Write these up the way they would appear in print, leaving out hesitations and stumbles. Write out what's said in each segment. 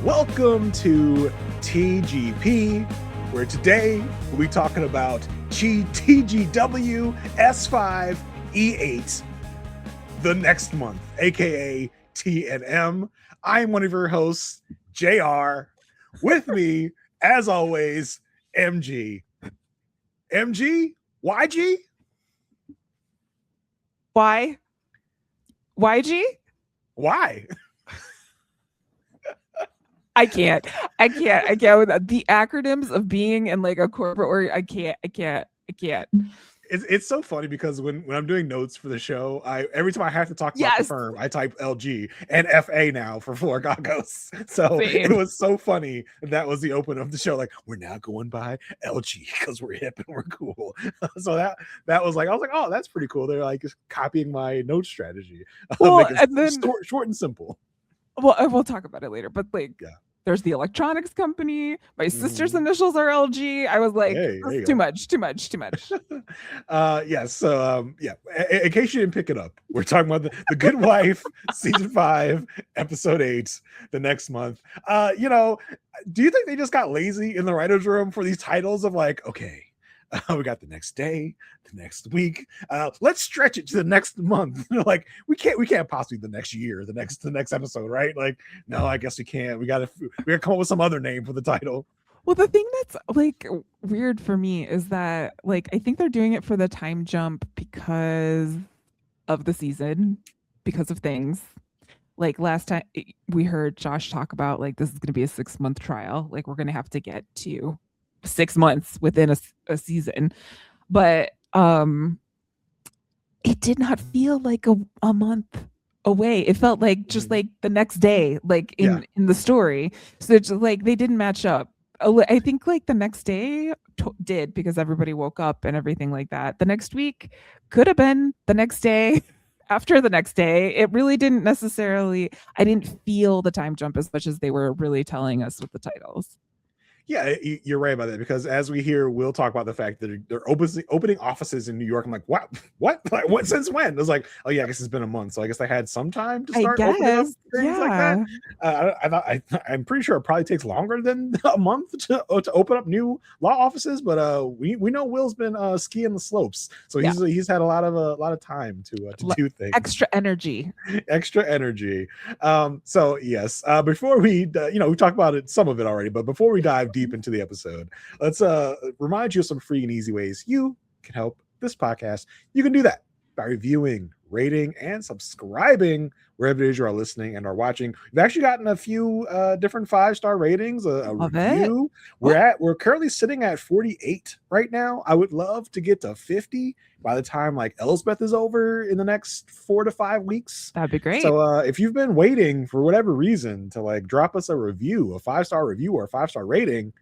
Welcome to TGP, where today we'll be talking about TGW S5 E8 the next month, aka TNM. I'm one of your hosts, JR. With me, as always, MG. MG? YG? Why? YG? Why? I can't with the acronyms of being in like a corporate or I can't. It's so funny because when I'm doing notes for the show, every time I have to talk about the firm, I type LG and FA now for Florrick Agos. So It was so funny. That was the open of the show. Like, we're now going by LG because we're hip and we're cool. So that was like, I was like, oh, that's pretty cool. They're like just copying my note strategy. Well, and then short and simple. Well, we'll talk about it later, but like, there's the electronics company. My sister's initials are LG. I was like, too much. Yes. So, in case you didn't pick it up, we're talking about the Good Wife season 5, episode 8, the next month. Do you think they just got lazy in the writer's room for these titles of like, okay, we got the next day, the next week. Let's stretch it to the next month. Like we can't possibly the next year, the next episode, right? Like, no, I guess we can't. We gotta come up with some other name for the title. Well, the thing that's like weird for me is that like I think they're doing it for the time jump because of the season, because of things. Like last time we heard Josh talk about like this is gonna be a 6-month trial. Like we're gonna have to get to 6 months within a season, but it did not feel like a month away. It felt like just like the next day, like in the story. So it's just like they didn't match up. I think like the next day did because everybody woke up and everything like that. The next week could have been the next day. After the next day, it really didn't necessarily. I didn't feel the time jump as much as they were really telling us with the titles. Yeah, you're right about that because as we hear, we'll talk about the fact that they're opening offices in New York. I'm like, what? Like, what? Since when? It was like, oh yeah, I guess it's been a month, so I guess they had some time to start opening up things like that. I'm pretty sure it probably takes longer than a month to open up new law offices, but we know Will's been skiing the slopes, so he's had a lot of time to do things. Extra energy. So yes, before we we talked about it, some of it already, but before we dive deep into the episode, let's remind you of some free and easy ways you can help this podcast. You can do that by reviewing, rating, and subscribing wherever it is you are listening and are watching. We've actually gotten a few different 5-star ratings, a review. We're currently sitting at 48 right now. I would love to get to 50 by the time like Elsbeth is over in the next 4 to 5 weeks. That'd be great. So if you've been waiting for whatever reason to like drop us a review, a 5-star review or a 5-star rating,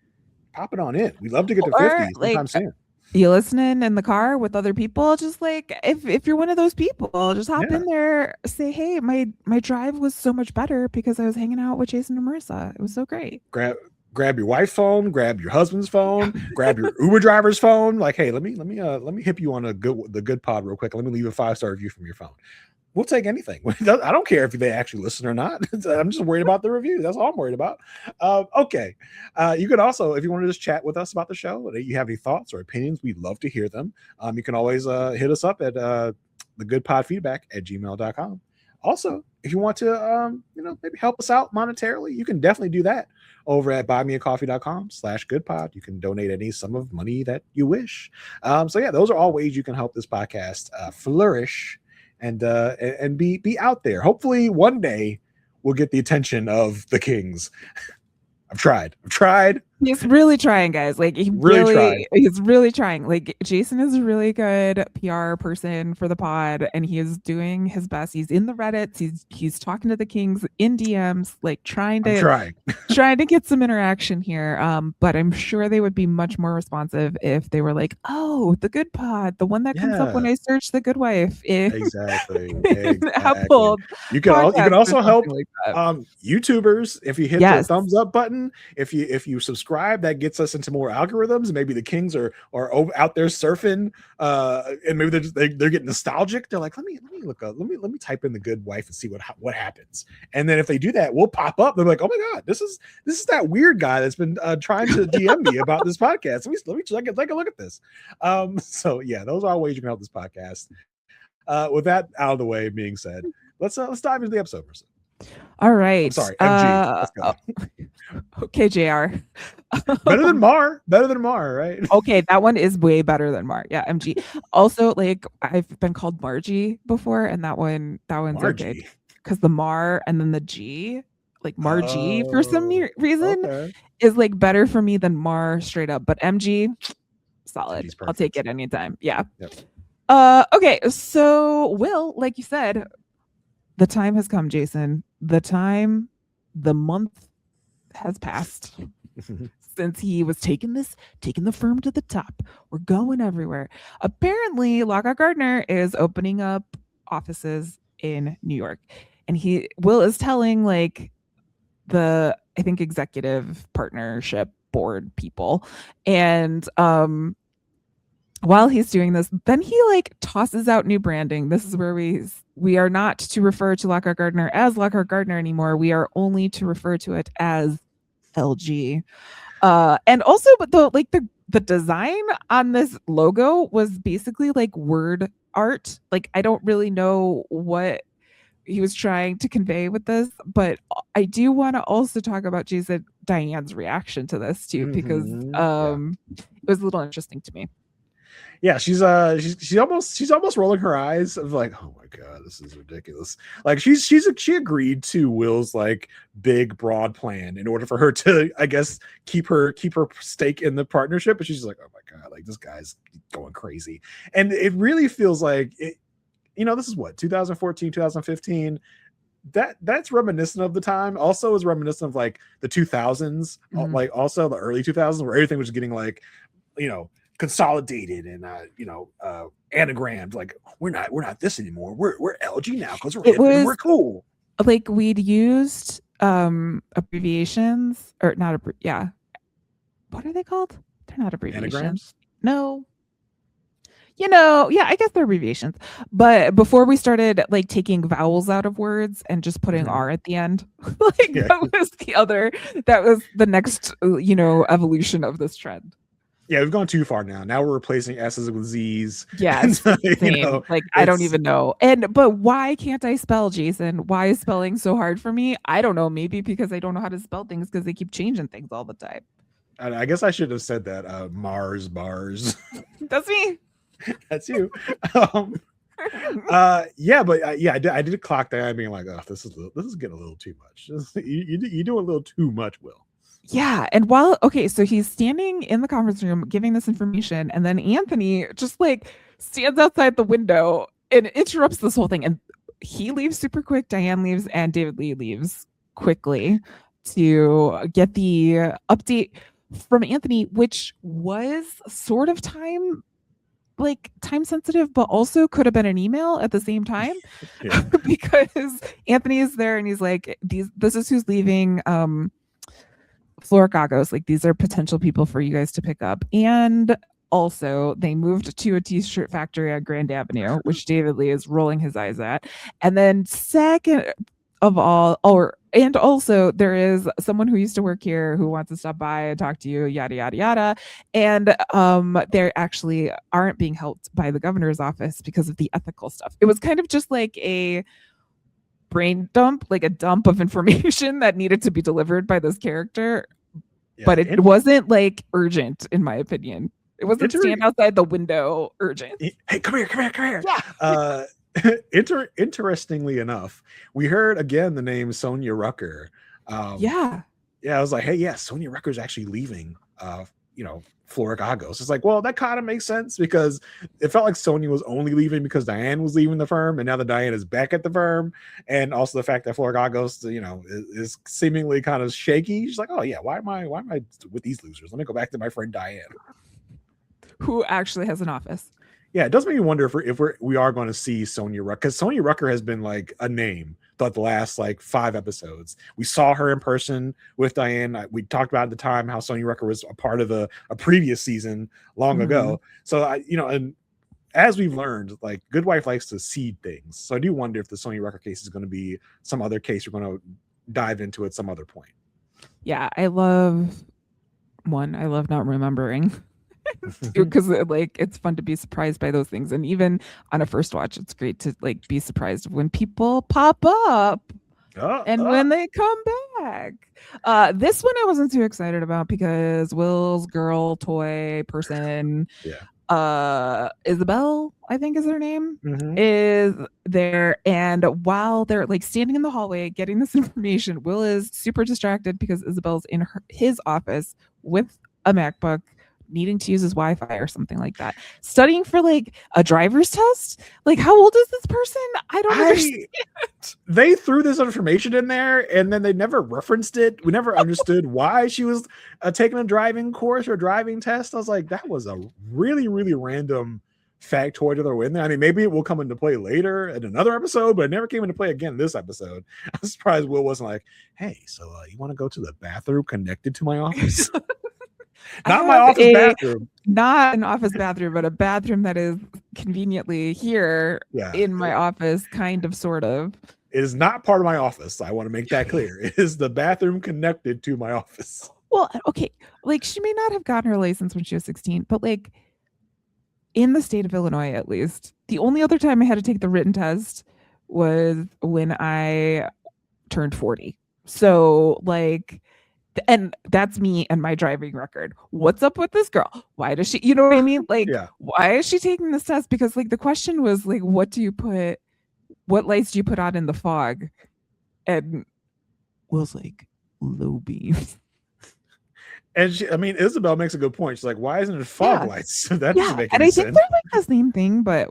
pop it on in. We'd love to get to 50 sometime soon. You listening in the car with other people, just like if you're one of those people, just hop in there, say, hey, my drive was so much better because I was hanging out with Jason and Marissa. It was so great. Grab your wife's phone, grab your husband's phone, grab your Uber driver's phone. Like, hey, let me hip you on the good pod real quick. Let me leave a 5-star review from your phone. We'll take anything. I don't care if they actually listen or not. I'm just worried about the review. That's all I'm worried about. Okay. You could also, if you want to just chat with us about the show, if you have any thoughts or opinions, we'd love to hear them. You can always hit us up at thegoodpodfeedback@gmail.com. Also, if you want to, maybe help us out monetarily, you can definitely do that over at buymeacoffee.com/goodpod. You can donate any sum of money that you wish. So yeah, those are all ways you can help this podcast flourish and be out there. Hopefully one day we'll get the attention of the kings. I've tried. He's really trying, guys. Like he's really trying. Like Jason is a really good PR person for the pod, and he is doing his best. He's in the Reddits. He's talking to the kings in DMs, like trying to get some interaction here. But I'm sure they would be much more responsive if they were like, "Oh, the good pod, the one that comes up when I search the Good Wife." Exactly. Household. You can also help YouTubers if you hit the thumbs up button. If you subscribe scribe that gets us into more algorithms, and maybe the kings are out there surfing, and maybe they're getting nostalgic. They're like, let me look up, let me type in the good wife and see what happens. And then if they do that, we'll pop up. They're like, oh my god, this is that weird guy that's been trying to DM me about this podcast. Let me take a look at this. So yeah, those are ways you can help this podcast. With that out of the way being said, let's dive into the episode. All right. I'm sorry, MG. Let's go. Okay, JR. Better than Mar, right? Okay, that one is way better than Mar. Yeah, MG. Also, like, I've been called Margie before, and that one's Margie. Okay because the Mar and then the G, like Margie, for some reason is like better for me than Mar straight up. But MG, solid. I'll take it anytime. Yeah. Yep. Okay, so Will, like you said, the time has come, Jason. The month has passed since he was taking the firm to the top. We're going everywhere. Apparently, Lockhart Gardner is opening up offices in New York. And Will is telling like the, I think, executive partnership board people. And while he's doing this, then he like tosses out new branding. This is where we are not to refer to Lockhart Gardner as Lockhart Gardner anymore. We are only to refer to it as LG. And also, but the design on this logo was basically like word art. Like, I don't really know what he was trying to convey with this, but I do want to also talk about Diane's reaction to this too, because it was a little interesting to me. Yeah, she's almost rolling her eyes of like, oh my god, this is ridiculous. Like she agreed to Will's like big broad plan in order for her to, I guess, keep her stake in the partnership, but she's just like, oh my god, like this guy's going crazy. And it really feels like it, this is what, 2014, 2015. That's reminiscent of the time. Also is reminiscent of like the 2000s, like also the early 2000s, where everything was getting like, consolidated and anagrammed. Like we're not this anymore. We're LG now because we're cool. Like we'd used abbreviations or not. What are they called? They're not abbreviations. Anagrams? No. I guess they're abbreviations. But before we started like taking vowels out of words and just putting R at the end, that was the next evolution of this trend. Yeah, we've gone too far now. Now we're replacing S's with Z's. Yeah, I don't even know. But why can't I spell, Jason? Why is spelling so hard for me? I don't know. Maybe because I don't know how to spell things because they keep changing things all the time. I guess I should have said that. Mars bars. That's me. That's you. I did clock that being like, oh, this is getting a little too much. You do a little too much, Will. Yeah. And so he's standing in the conference room giving this information, and then Anthony just like stands outside the window and interrupts this whole thing. And he leaves super quick. Diane leaves, and David Lee leaves quickly to get the update from Anthony, which was sort of time sensitive, but also could have been an email at the same time. Because Anthony is there and he's like, this is who's leaving Florrick Agos. Like, these are potential people for you guys to pick up. And also they moved to a t-shirt factory on Grand Avenue, which David Lee is rolling his eyes at. And then second of all, and also there is someone who used to work here who wants to stop by and talk to you, yada, yada, yada. And they actually aren't being helped by the governor's office because of the ethical stuff. It was kind of just like a brain dump, like a dump of information that needed to be delivered by this character. Yeah, but it wasn't like urgent, in my opinion. It wasn't stand outside the window urgent. Hey, come here. Yeah. Interestingly enough, we heard again the name Sonia Rucker. I was like, hey, yeah, Sonia Rucker is actually leaving Florrick Agos. It's like, well, that kind of makes sense because it felt like Sonia was only leaving because Diane was leaving the firm, and now that Diane is back at the firm, and also the fact that Florrick Agos, is seemingly kind of shaky. She's like, oh yeah, why am I with these losers? Let me go back to my friend Diane, who actually has an office. Yeah, it does make me wonder if we are going to see Sonia Rucker, because Sonia Rucker has been like a name throughout the last like 5 episodes. We saw her in person with Diane. We talked about at the time how Sonya Rucker was a part of a previous season long ago. So and as we've learned, like Good Wife likes to seed things. So I do wonder if the Sonya Rucker case is going to be some other case we're going to dive into at some other point. Yeah, I love not remembering. Because like it's fun to be surprised by those things, and even on a first watch it's great to like be surprised when people pop up and when they come back. This one I wasn't too excited about because Will's girl toy person, Isabel, I think is her name, is there, and while they're like standing in the hallway getting this information, Will is super distracted because Isabel's in his office with a MacBook, needing to use his Wi-Fi or something like that, studying for like a driver's test. Like, how old is this person? I don't understand. They threw this information in there and then they never referenced it. We never understood why she was taking a driving course or driving test. I was like, that was a really, really random factoid to throw in there. I mean, maybe it will come into play later in another episode, but it never came into play again in this episode. I'm surprised Will wasn't like, hey, so you want to go to the bathroom connected to my office? Not my office bathroom. Not an office bathroom, but a bathroom that is conveniently here in my office, kind of, sort of. It is not part of my office. I want to make that clear. It is the bathroom connected to my office. Well, okay. Like, she may not have gotten her license when she was 16, but like in the state of Illinois, at least, the only other time I had to take the written test was when I turned 40. So like, and that's me and my driving record. What's up with this girl? Why does she, you know what I mean? Like, why is she taking this test? Because like the question was like, what lights do you put on in the fog? And Will's like, low beams. And Isabel makes a good point. She's like, why isn't it fog lights? That doesn't make any sense. And I think they're like the same thing, but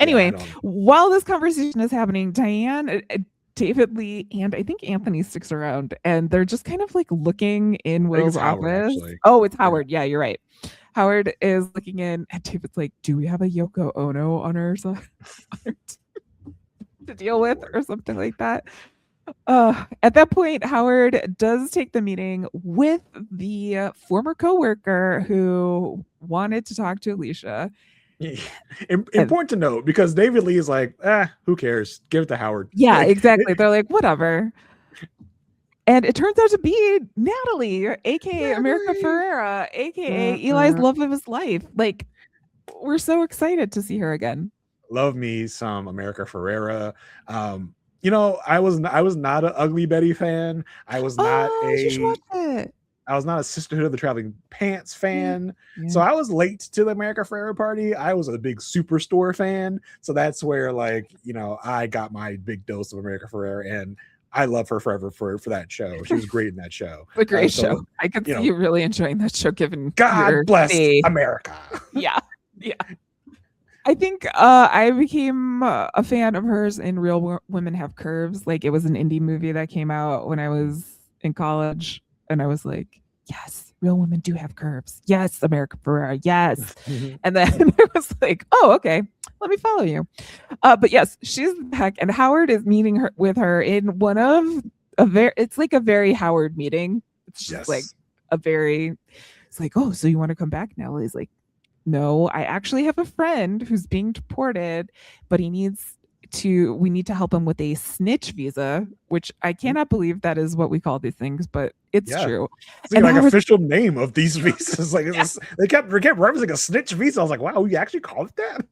anyway, while this conversation is happening, Diane, David Lee, and I think Anthony sticks around, and they're just kind of like looking in Will's office. Oh, it's Howard. Yeah, you're right. Howard is looking in, and David's like, do we have a Yoko Ono on our side to deal with or something like that? At that point, Howard does take the meeting with the former coworker who wanted to talk to Alicia. Important to note, because David Lee is like, who cares? Give it to Howard. Yeah, exactly. They're like, whatever. And it turns out to be Natalie, aka America Ferrera, aka Eli's love of his life. Like, we're so excited to see her again. Love me some America Ferrera. I was not an Ugly Betty fan. I was not I was not a Sisterhood of the Traveling Pants fan. Yeah. So I was late to the America Ferrera party. I was a big Superstore fan. So that's where I got my big dose of America Ferrera, and I love her forever for that show. She was great in that show. A great show. I could see you really enjoying that show, given God bless America. Yeah. I think I became a fan of hers in Real Women Have Curves. Like, it was an indie movie that came out when I was in college, and I was like, yes, real women do have curves. Yes, America Ferrera. Yes. And then I was like, oh, okay, let me follow you. But yes, she's back, and Howard is meeting with her in one of it's like a very Howard meeting. It's just like it's like, oh, so you want to come back now? He's like, no, I actually have a friend who's being deported, but we need to help him with a snitch visa, which I cannot believe that is what we call these things, but it's true. It's like official name of these visas. Like they kept referencing a snitch visa. I was like, wow, you actually call it that?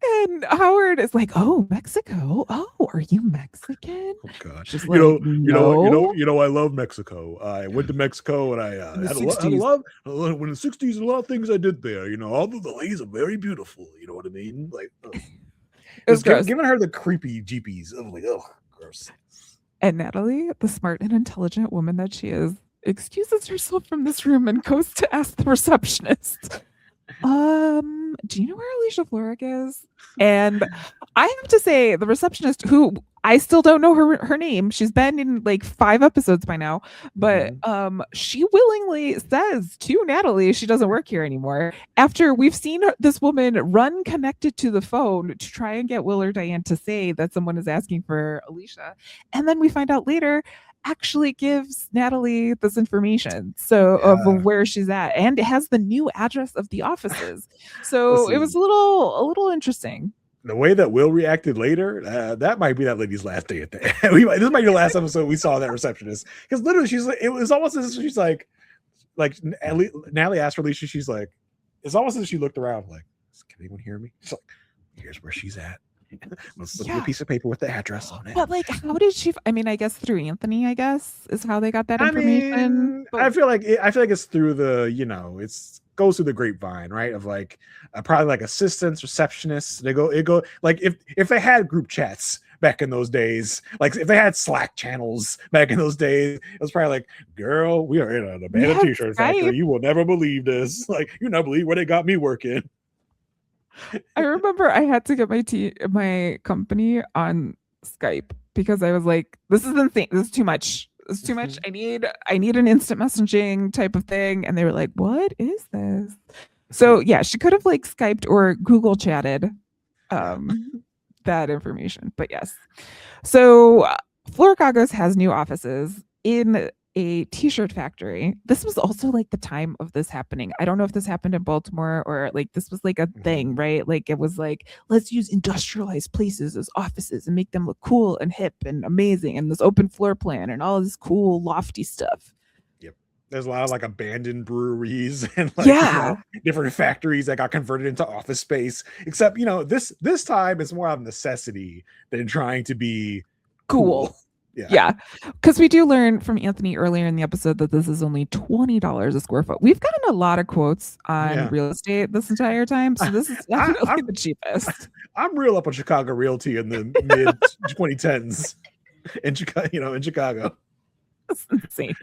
And Howard is like, oh, Mexico. Oh, are you Mexican? Oh God. Just like, I love Mexico. I went to Mexico and I had a lot when in the 60s, a lot of things I did there. Although the ladies are very beautiful. You know what I mean? Like, it was giving her the creepy jeepies. I'm like, oh, gross. And Natalie, the smart and intelligent woman that she is, excuses herself from this room and goes to ask the receptionist, do you know where Alicia Florrick is? And I have to say, the receptionist, who I still don't know her name, she's been in like 5 episodes by now, but she willingly says to Natalie she doesn't work here anymore after we've seen this woman run connected to the phone to try and get Will or Diane to say that someone is asking for Alicia, and then we find out later actually gives Natalie this information of where she's at, and it has the new address of the offices. So it was a little interesting. The way that Will reacted later, that might be that lady's last day at the this might be the last episode we saw that receptionist, because literally she's like, it was almost as if she's like Natalie asked for Alicia, she's like, it's almost as if she looked around like, can anyone hear me? She's like, here's where she's at. Let's slip a piece of paper with the address on it. But like, how did she? I mean, I guess through Anthony. I guess is how they got that information. I feel like it's through the goes through the grapevine, right? Of like probably like assistants, receptionists. It go like if they had group chats back in those days, like if they had Slack channels back in those days, it was probably like, girl, we are in an abandoned t-shirt factory. You will never believe this. Like, you never believe where they got me working. I remember I had to get my company on Skype because I was like, this is insane. This is too much. This is too much. I need an instant messaging type of thing. And they were like, what is this? So yeah, she could have like Skyped or Google chatted that information. But yes. So Florrick Agos has new offices in a t-shirt factory. This was also like the time of this happening. I don't know if this happened in Baltimore or like this was like a thing, right? Like it was like, let's use industrialized places as offices and make them look cool and hip and amazing, and this open floor plan and all this cool lofty stuff. Yep. There's a lot of like abandoned breweries and like different factories that got converted into office space. Except, this time it's more of necessity than trying to be cool. Yeah, because we do learn from Anthony earlier in the episode that this is only $20 a square foot. We've gotten a lot of quotes on real estate this entire time, so this is definitely the cheapest. I'm real up on Chicago realty in the mid 2010s in Chicago. That's insane.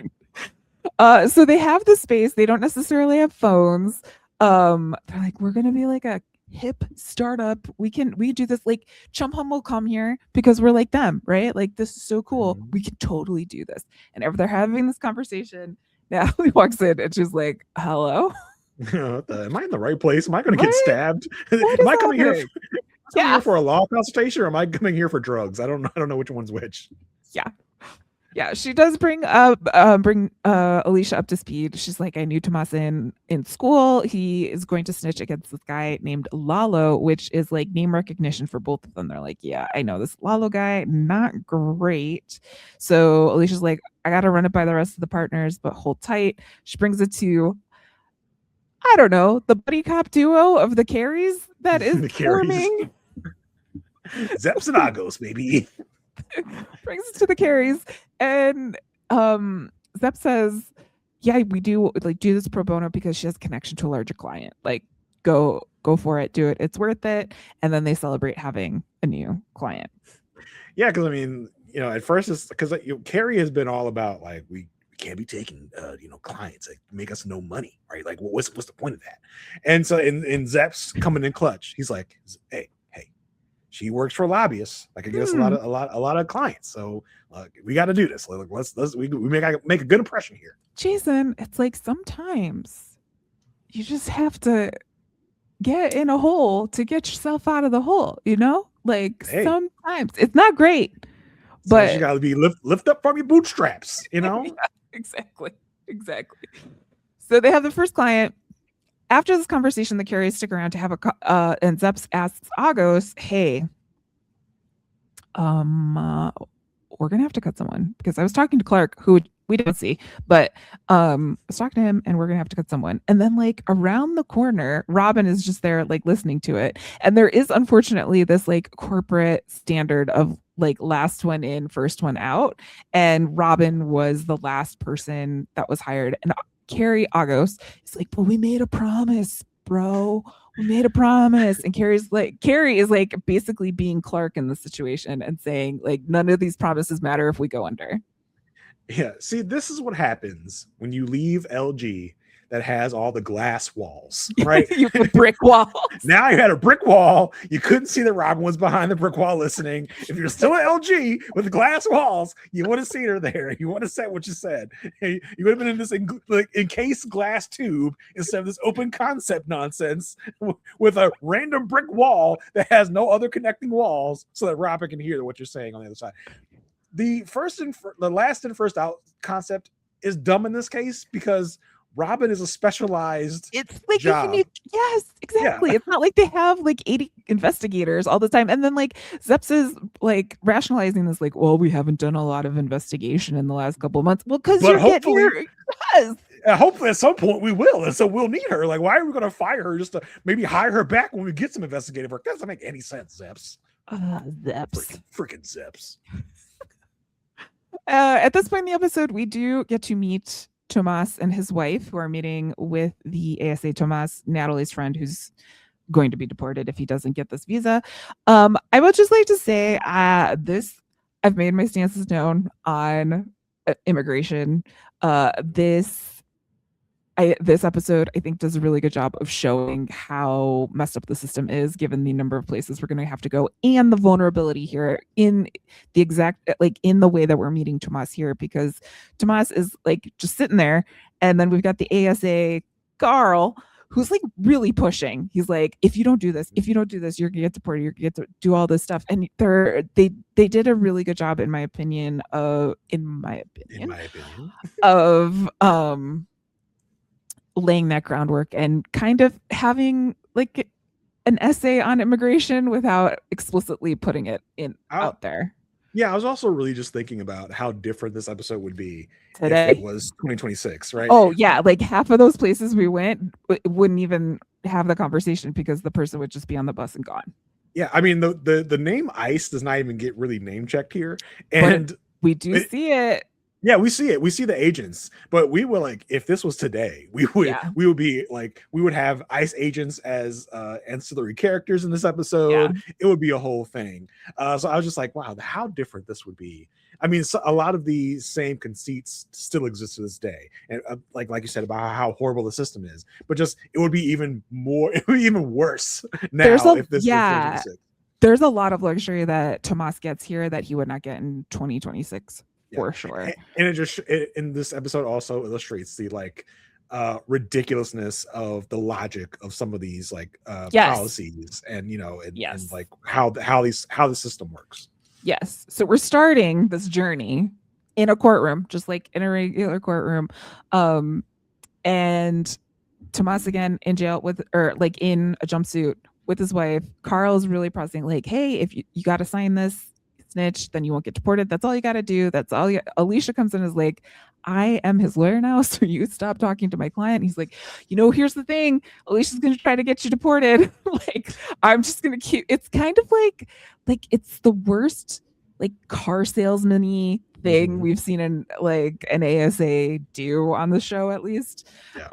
So they have the space. They don't necessarily have phones. They're like, we're gonna be like a hip startup. We do this, like Chum Hum will come here because we're like them, right? Like, this is so cool. We can totally do this. And after they're having this conversation, Natalie walks in and she's like, hello? Am I in the right place? Am I going to get stabbed? Am I coming here for a law consultation, or am I coming here for drugs? I don't know which one's which. Yeah, she does bring Alicia up to speed. She's like, I knew Tomas in school. He is going to snitch against this guy named Lalo, which is like name recognition for both of them. They're like, yeah, I know this Lalo guy, not great. So Alicia's like, I got to run it by the rest of the partners, but hold tight. She brings it to, I don't know, the buddy cop duo of the Carries that is forming. Zeps and Agos, baby. Brings us to the Carries, and Zep says, yeah, we do this pro bono because she has a connection to a larger client. Like, go for it, do it, it's worth it. And then they celebrate having a new client. Yeah, because I mean, at first it's because Carrie has been all about like, we can't be taking clients, like, make us no money, right? Like, what's the point of that? And so in Zep's coming in clutch, he's like, hey, she works for lobbyists. Like, I get us a lot of clients. So we got to do this. Like, we make a good impression here. Jason, it's like sometimes you just have to get in a hole to get yourself out of the hole. Like, sometimes it's not great, but you got to be lift up from your bootstraps. Yeah, exactly. So they have the first client. After this conversation, the Carries stick around to have and Zeps asks Agos, hey, we're going to have to cut someone, because I was talking to Clark, who we don't see, but I was talking to him, and we're going to have to cut someone. And then like around the corner, Robin is just there like listening to it. And there is unfortunately this like corporate standard of like last one in, first one out. And Robin was the last person that was hired. And Carrie Agos is like, but we made a promise, bro. We made a promise. And Carrie is like basically being Clark in the situation and saying like, none of these promises matter if we go under. Yeah. See, this is what happens when you leave LG that has all the glass walls, right? You have brick walls. Now you had a brick wall. You couldn't see that Robin was behind the brick wall listening. If you're still at LG with glass walls, you would have seen her there. You would have said what you said. You would have been in this encased glass tube instead of this open concept nonsense with a random brick wall that has no other connecting walls so that Robin can hear what you're saying on the other side. The last and first out concept is dumb in this case because Robin is a specialized it's like job. Yes, exactly. Yeah. It's not like they have like 80 investigators all the time. And then like Zeps is like rationalizing this, like, well, we haven't done a lot of investigation in the last couple of months. Well, because hopefully at some point we will. And so we'll need her. Like, why are we going to fire her just to maybe hire her back when we get some investigative work? That doesn't make any sense, Zeps. Zeps. Freaking Zeps. At this point in the episode, we do get to meet Tomas and his wife, who are meeting with the ASA. Tomas, Natalie's friend, who's going to be deported if he doesn't get this visa. I would just like to say I've made my stances known on immigration. This episode, I think, does a really good job of showing how messed up the system is, given the number of places we're going to have to go and the vulnerability here in the exact, like, in the way that we're meeting Tomas here, because Tomas is like just sitting there, and then we've got the ASA Carl, who's like really pushing. He's like, if you don't do this, you're gonna get deported. You're gonna get to do all this stuff. And they did a really good job, in my opinion, of laying that groundwork and kind of having like an essay on immigration without explicitly putting it out there. Yeah, I was also really just thinking about how different this episode would be today. If it was 2026, right? Oh yeah, like half of those places we went wouldn't even have the conversation because the person would just be on the bus and gone. Yeah, I mean the name ICE does not even get really name checked here, and but we do see it. Yeah, we see it. We see the agents, but we were like, if this was today, we would be like, we would have ICE agents as ancillary characters in this episode. Yeah. It would be a whole thing. So I was just like, wow, how different this would be. I mean, a lot of the same conceits still exist to this day, and like you said about how horrible the system is, but just it would be even worse now if this was 2026. There's a lot of luxury that Tomas gets here that he would not get in 2026. For sure. And it just in this episode also illustrates the like ridiculousness of the logic of some of these like policies and and like how the system works. Yes. So we're starting this journey in a courtroom, just like in a regular courtroom. And Tomas again in jail in a jumpsuit with his wife. Carl's really pressing like, hey, if you got to sign this, snitch, then you won't get deported. That's all you got to do. That's all. Alicia comes in and is like, I am his lawyer now, so you stop talking to my client. He's like, here's the thing. Alicia's going to try to get you deported. Like, I'm just going to keep. It's kind of like it's the worst like car salesman-y thing we've seen in like an ASA do on the show, at least. Yeah.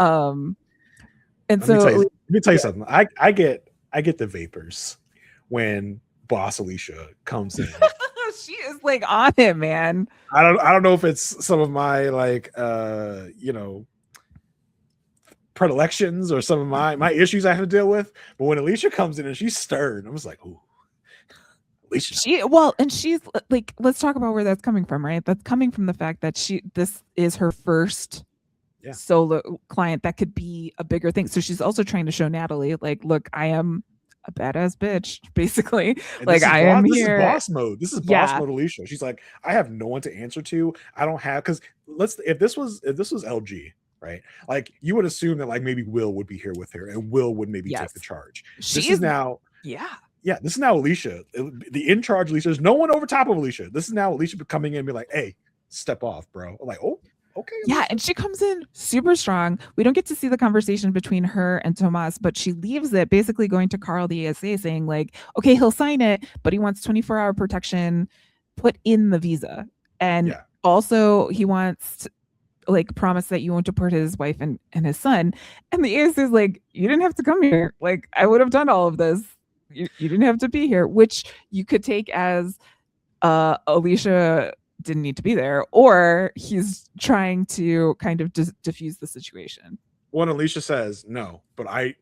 And let me tell you something. I get the vapors when boss Alicia comes in. She is like on him, man. I don't know if it's some of my like predilections or some of my issues I have to deal with, but when Alicia comes in and she's stern, I was like, ooh, Alicia. She's like, let's talk about where that's coming from, right? That's coming from the fact that this is her first solo client that could be a bigger thing. So she's also trying to show Natalie, like, look, I am a badass bitch, basically. And like, I am here. This is boss mode. This is boss mode Alicia. She's like, I have no one to answer to. I don't have, because if this was LG, right? Like, you would assume that like maybe Will would be here with her and Will would maybe take the charge. This is now Alicia, the in charge Alicia. There's no one over top of Alicia. This is now Alicia coming in and be like, hey, step off, bro. I'm like, oh, okay. Yeah, and she comes in super strong. We don't get to see the conversation between her and Tomas, but she leaves it basically going to Carl the ASA saying like, okay, he'll sign it, but he wants 24-hour protection put in the visa. And also he wants to, like, promise that you won't deport his wife and his son. And the ASA is like, you didn't have to come here. Like, I would have done all of this. You didn't have to be here, which you could take as Alicia didn't need to be there, or he's trying to kind of diffuse the situation. when Alicia says no, but I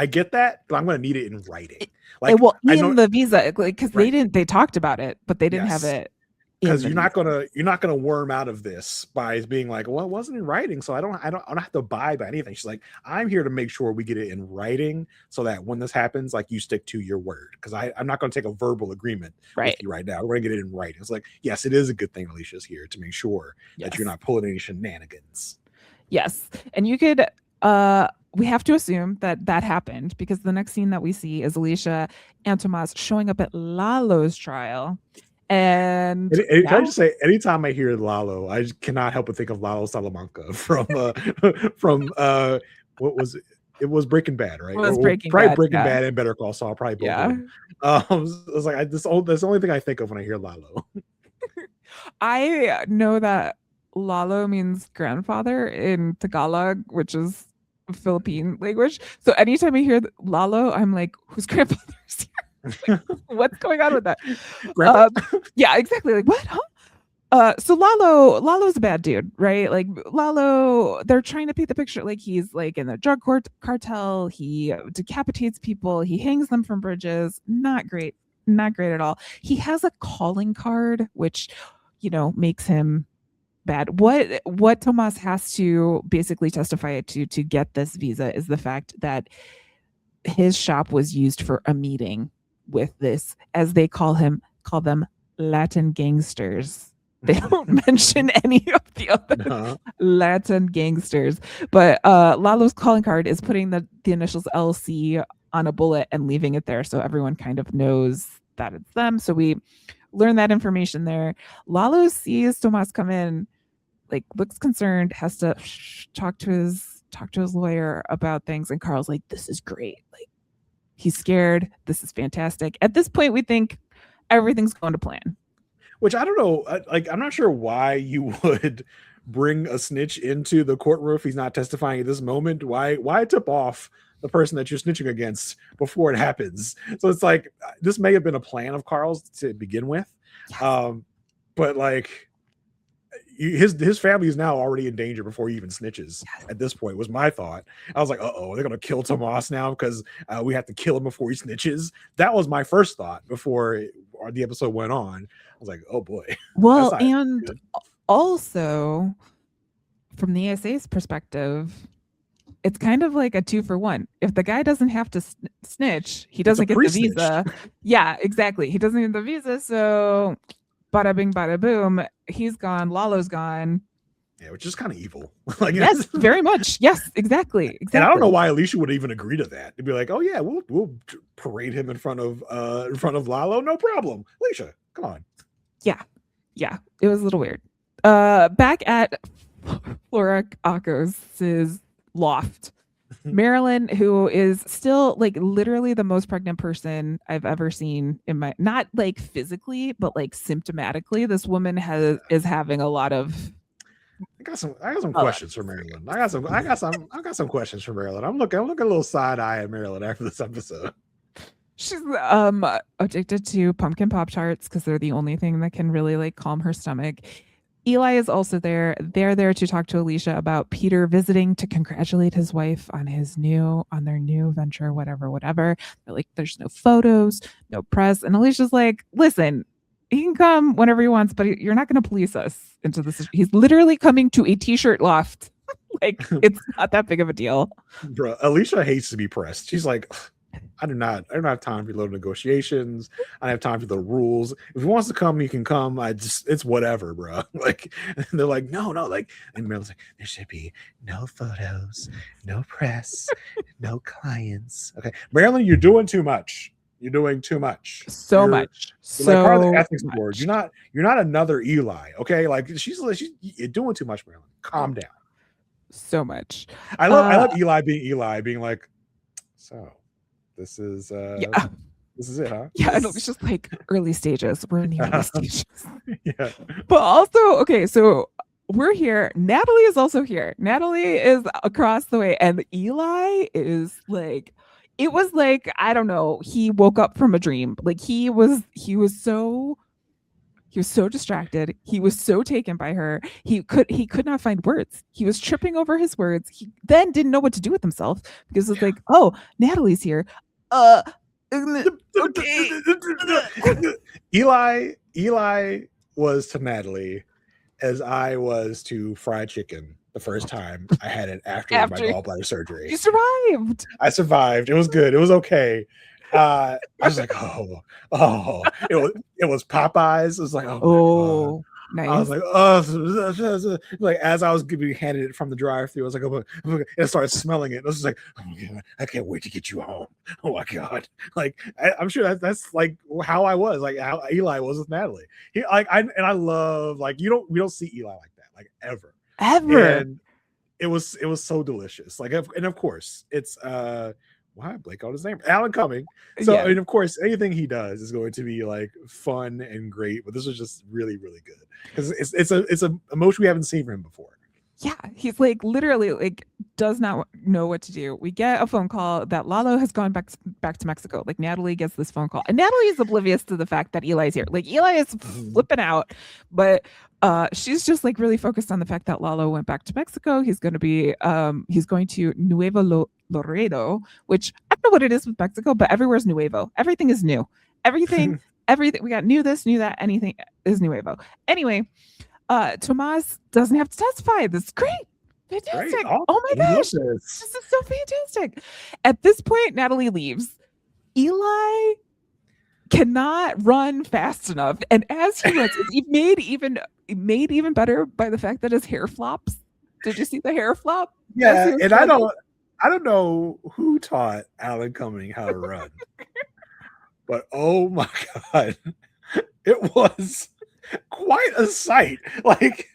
get that, but I'm going to need it in writing. Like, well, I in the visa, like, because right. they talked about it, but they didn't have it. Because you're not gonna worm out of this by being like, well, it wasn't in writing, so I don't have to abide by anything. She's like, I'm here to make sure we get it in writing so that when this happens, like, you stick to your word. Because I'm not gonna take a verbal agreement with you right now. We're gonna get it in writing. It's like, yes, it is a good thing Alicia's here to make sure that you're not pulling any shenanigans. Yes, and you could we have to assume that happened, because the next scene that we see is Alicia and Tomas showing up at Lalo's trial. And can I just say, anytime I hear Lalo, I cannot help but think of Lalo Salamanca from what was it? It was Breaking Bad, right? It was Breaking Bad and Better Call Saul, probably both of them. It's like that's the only thing I think of when I hear Lalo. I know that Lalo means grandfather in Tagalog, which is Philippine language. So anytime I hear Lalo, I'm like, whose grandfather is here? Like, what's going on with that? Yeah, exactly. Like, what? Huh? So Lalo's a bad dude, right? Like, Lalo, they're trying to paint the picture like he's like in the drug cartel. He decapitates people. He hangs them from bridges. Not great at all. He has a calling card, which, makes him bad. What Tomas has to basically testify to get this visa is the fact that his shop was used for a meeting with this, as they call them, Latin gangsters. They don't mention any of the other Latin gangsters. But Lalo's calling card is putting the initials LC on a bullet and leaving it there, so everyone kind of knows that it's them. So we learn that information there. Lalo sees Tomas come in, like, looks concerned, has to talk to his lawyer about things, and Carl's like, this is great. Like, he's scared. This is fantastic. At this point, we think everything's going to plan. Which I don't know. I'm not sure why you would bring a snitch into the courtroom if he's not testifying at this moment. Why tip off the person that you're snitching against before it happens? So it's like, this may have been a plan of Carl's to begin with. Yes. But like, his family is now already in danger before he even snitches. Yes. At this point was my thought. I was like, they're gonna kill Tomas now because we have to kill him before he snitches. That was my first thought before the episode went on. I was like, oh boy. Well, and good. Also from the ASA's perspective, it's kind of like a 2-for-1. If the guy doesn't have to snitch, he doesn't get the visa. Yeah, exactly. He doesn't get the visa, so bada bing, bada boom. He's gone. Lalo's gone. Yeah, which is kind of evil. Like, yes, very much. Yes, exactly. And I don't know why Alicia would even agree to that. To be like, oh yeah, we'll parade him in front of Lalo, no problem. Alicia, come on. Yeah, it was a little weird. Back at Florrick Agos' loft, Marilyn, who is still like literally the most pregnant person I've ever seen in my, not like physically, but like symptomatically, this woman is having a lot of. I got some questions for Marilyn. I got some questions for Marilyn. I'm looking a little side eye at Marilyn after this episode. She's addicted to pumpkin Pop-Tarts because they're the only thing that can really like calm her stomach. Eli is also there. They're there to talk to Alicia about Peter visiting to congratulate his wife on their new venture, whatever. They're like, there's no photos, no press. And Alicia's like, listen, he can come whenever he wants, but you're not going to police us into this. He's literally coming to a t-shirt loft. Like, it's not that big of a deal. Bro, Alicia hates to be pressed. She's like, I don't have time for little negotiations. I don't have time for the rules. If he wants to come, he can come. It's whatever, bro. Like, they're like, no, like, and Marilyn's like, there should be no photos, no press, no clients. Okay, Marilyn, you're doing too much. You're doing too much. You're like part of the ethics board. You're not another Eli. Okay, like you're doing too much, Marilyn. Calm down. So much. I love Eli being like, so. This is it, huh? Yeah, it's just like early stages. We're in the early stages. Yeah. But also, okay, so we're here. Natalie is also here. Natalie is across the way, and Eli is like, it was like, I don't know, he woke up from a dream. Like he was so He was so distracted. He was so taken by her. He could not find words. He was tripping over his words. He then didn't know what to do with himself because it's like, oh, Natalie's here. Okay. Eli was to Natalie as I was to fried chicken the first time I had it after my gallbladder surgery. You survived. I survived. It was good. It was okay. I was like, it was Popeyes. It was like, oh nice. I was like, like as I was being handed it from the drive-thru, I was like, and I started smelling it. I was just like, oh my God, I can't wait to get you home. Oh my God. Like I'm sure that's like how I was, like how Eli was with Natalie. He like I love, like we don't see Eli like that, like ever. And it was so delicious. Like, and of course it's why I blank on his name, Alan Cumming. So I mean, of course, anything he does is going to be like fun and great. But this was just really, really good because it's a emotion we haven't seen from him before. Yeah, he's like literally like does not know what to do. We get a phone call that Lalo has gone back to Mexico. Like Natalie gets this phone call, and Natalie is oblivious to the fact that Eli's here. Like Eli is flipping out, but she's just like really focused on the fact that Lalo went back to Mexico. He's going to Nuevo Laredo, which I don't know what it is with Mexico, but everywhere's Nuevo. Everything is new. Everything. We got new this, new that. Anything is Nuevo. Anyway. Tomas doesn't have to testify. This is great. Fantastic. Great. Oh my gosh. This is so fantastic. At this point, Natalie leaves. Eli cannot run fast enough. And as he runs, it's made even better by the fact that his hair flops. Did you see the hair flop? Yeah, and I don't know who taught Alan Cumming how to run. But oh my God. It was quite a sight. Like,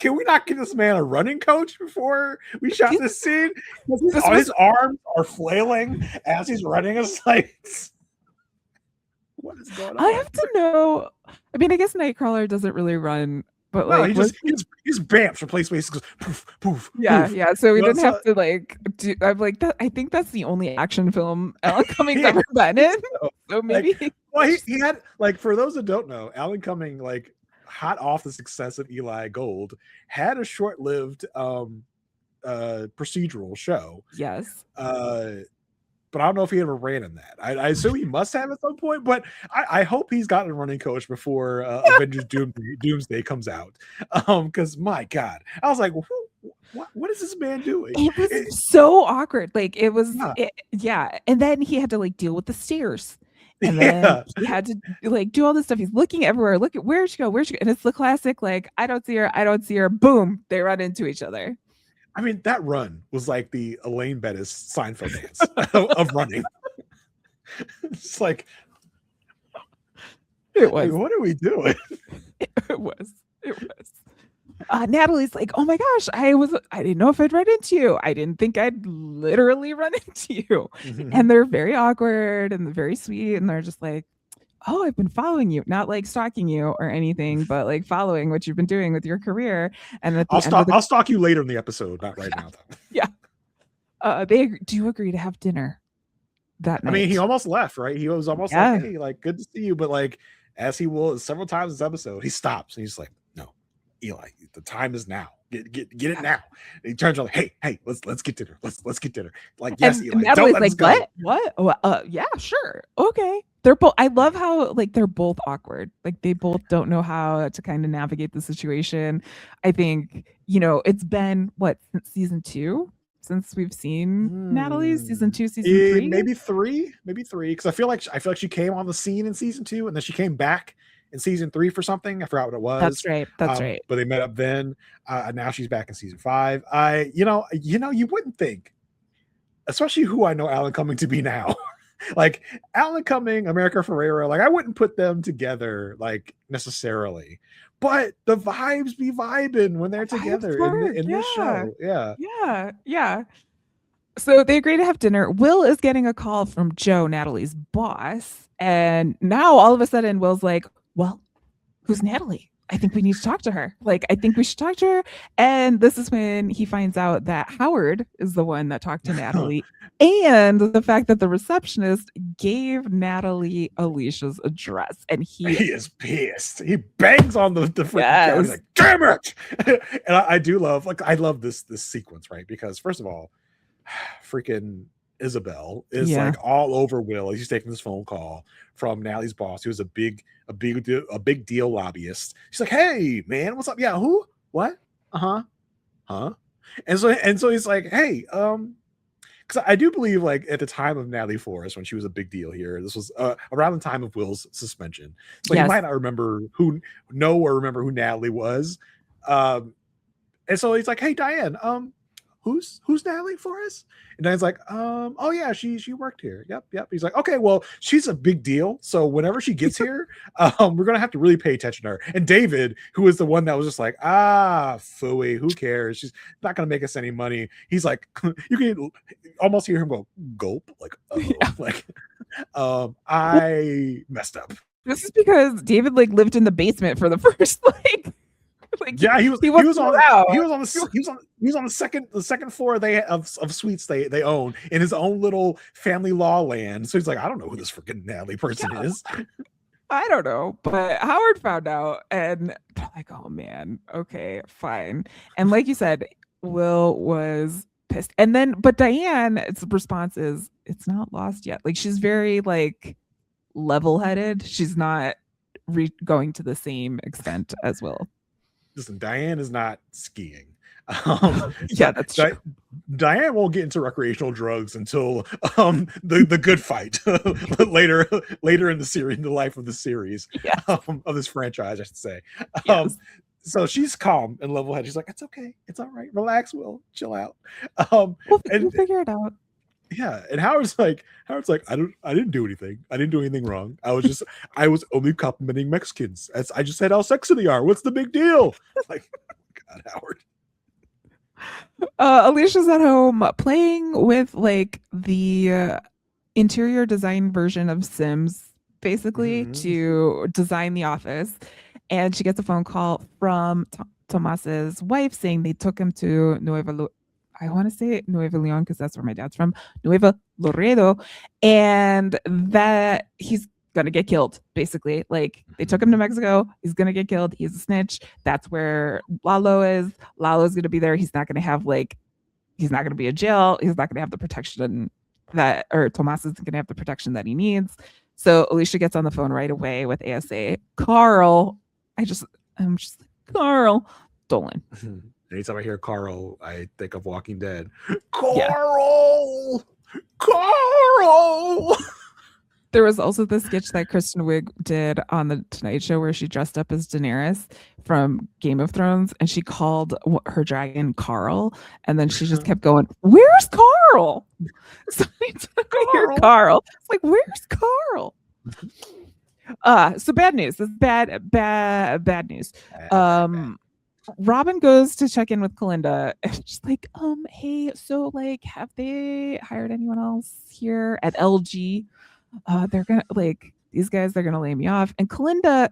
can we not give this man a running coach before we shot this scene? His arms are flailing as he's running. It's like, what is going on? I have to know. I mean, I guess Nightcrawler doesn't really run, but no, like he's bamps for place space, goes poof poof. Yeah, poof. Yeah. So we didn't have to like do. I'm like that. I think that's the only action film Alan Cumming's ever been in. So maybe. Like, well, he had, like, for those that don't know, Alan Cumming, like hot off the success of Eli Gold, had a short-lived procedural show. Yes. But I don't know if he ever ran in that. I assume he must have at some point, but I hope he's gotten a running coach before Avengers Doomsday comes out. Because my God, I was like, what is this man doing? It was so awkward. Like it was, yeah. And then he had to like deal with the stairs. And then he had to like do all this stuff. He's looking everywhere. Look at where'd she go? And it's the classic, like, I don't see her. Boom. They run into each other. I mean, that run was like the Elaine Bettis Seinfeld dance of running. It's like, it was. What are we doing? It was. Natalie's like, oh my gosh, I didn't know if I'd run into you. I didn't think I'd literally run into you. And they're very awkward and very sweet. And they're just like, oh, I've been following you, not like stalking you or anything, but like following what you've been doing with your career. And I'll stalk you later in the episode, not right now though. Yeah. They do agree to have dinner that night. I mean, he almost left, right? He was almost like, hey, like, good to see you. But like, as he will several times this episode, he stops and he's like, no, Eli, the time is now. Get it now. And he turns around like, hey, let's get dinner. Let's get dinner. Like, yes, and Eli. Natalie's like, what? Yeah, sure. Okay. They're both. I love how like they're both awkward. Like they both don't know how to kind of navigate the situation. I think it's been since season 2 since we've seen Natalie's season 2, season 3, maybe three. Because I feel like she came on the scene in season 2, and then she came back in season 3 for something. I forgot what it was. That's right. But they met up then. Now she's back in season 5. You wouldn't think, especially who I know Alan Cumming to be now. Like Alan Cumming, America Ferrera, like I wouldn't put them together like necessarily, but the vibes be vibing when they're together in this show. Yeah. So they agree to have dinner. Will is getting a call from Joe, Natalie's boss, and now all of a sudden Will's like, well, who's Natalie? I think we need to talk to her. Like, I think we should talk to her. And this is when he finds out that Howard is the one that talked to Natalie. And the fact that the receptionist gave Natalie Alicia's address. And he is pissed. He bangs on the freaking couch. He's like, damn it. And I do love, like, I love this sequence, right? Because first of all, freaking Isabel is like all over Will as he's taking this phone call from Natalie's boss, who's a big deal lobbyist. She's like, hey man, what's up? Yeah, who? What? Huh? And so he's like, hey, because I do believe, like, at the time of Natalie Flores, when she was a big deal here, this was around the time of Will's suspension. So you might not remember remember who Natalie was. And so he's like, hey Diane, who's Natalie Flores? And Diane's like, oh yeah, she worked here. Yep. He's like, okay, well, she's a big deal. So whenever she gets here, we're gonna have to really pay attention to her. And David, who was the one that was just like, phooey, who cares? She's not gonna make us any money. He's like, you can almost hear him go, gulp, like, like, I messed up. This is because David like lived in the basement for the first he was on the second floor of suites they own in his own little family law land. So he's like, I don't know who this freaking Natalie person is. I don't know, but Howard found out, and they're like, oh man, okay, fine. And like you said, Will was pissed, and then but Diane's response is, it's not lost yet. Like, she's very like level-headed. She's not going to the same extent as Will. Listen, Diane is not skiing. That's true. Diane won't get into recreational drugs until the good fight later in the series, in the life of the series, of this franchise, I should say. So she's calm and level-headed. She's like, it's okay, it's all right, relax, Will, chill out. We'll figure it out. Yeah, and Howard's like, I didn't do anything. I didn't do anything wrong. I was only complimenting Mexicans. I just said how sexy they are. What's the big deal? Like, God, Howard. Alicia's at home playing with like the interior design version of Sims, basically, to design the office. And she gets a phone call from Tomas's wife saying they took him to I want to say Nueva Leon because that's where my dad's from, Nueva Laredo, and that he's gonna get killed. Basically, like, they took him to Mexico. He's gonna get killed. He's a snitch. That's where Lalo is. Lalo's gonna be there. He's not gonna be in jail. He's not gonna have the protection or Tomas isn't gonna have the protection that he needs. So Alicia gets on the phone right away with ASA. Carl, I'm just like, Carl Dolan. Anytime I hear Carl, I think of Walking Dead. Carl! There was also the sketch that Kristen Wiig did on the Tonight Show where she dressed up as Daenerys from Game of Thrones, and she called her dragon Carl, and then she just kept going, where's Carl? So anytime I hear Carl, it's like, where's Carl? So bad news. This is bad news. Robin goes to check in with Kalinda, and she's like, hey, so like, have they hired anyone else here at LG? They're gonna, like, these guys, they're gonna lay me off. And Kalinda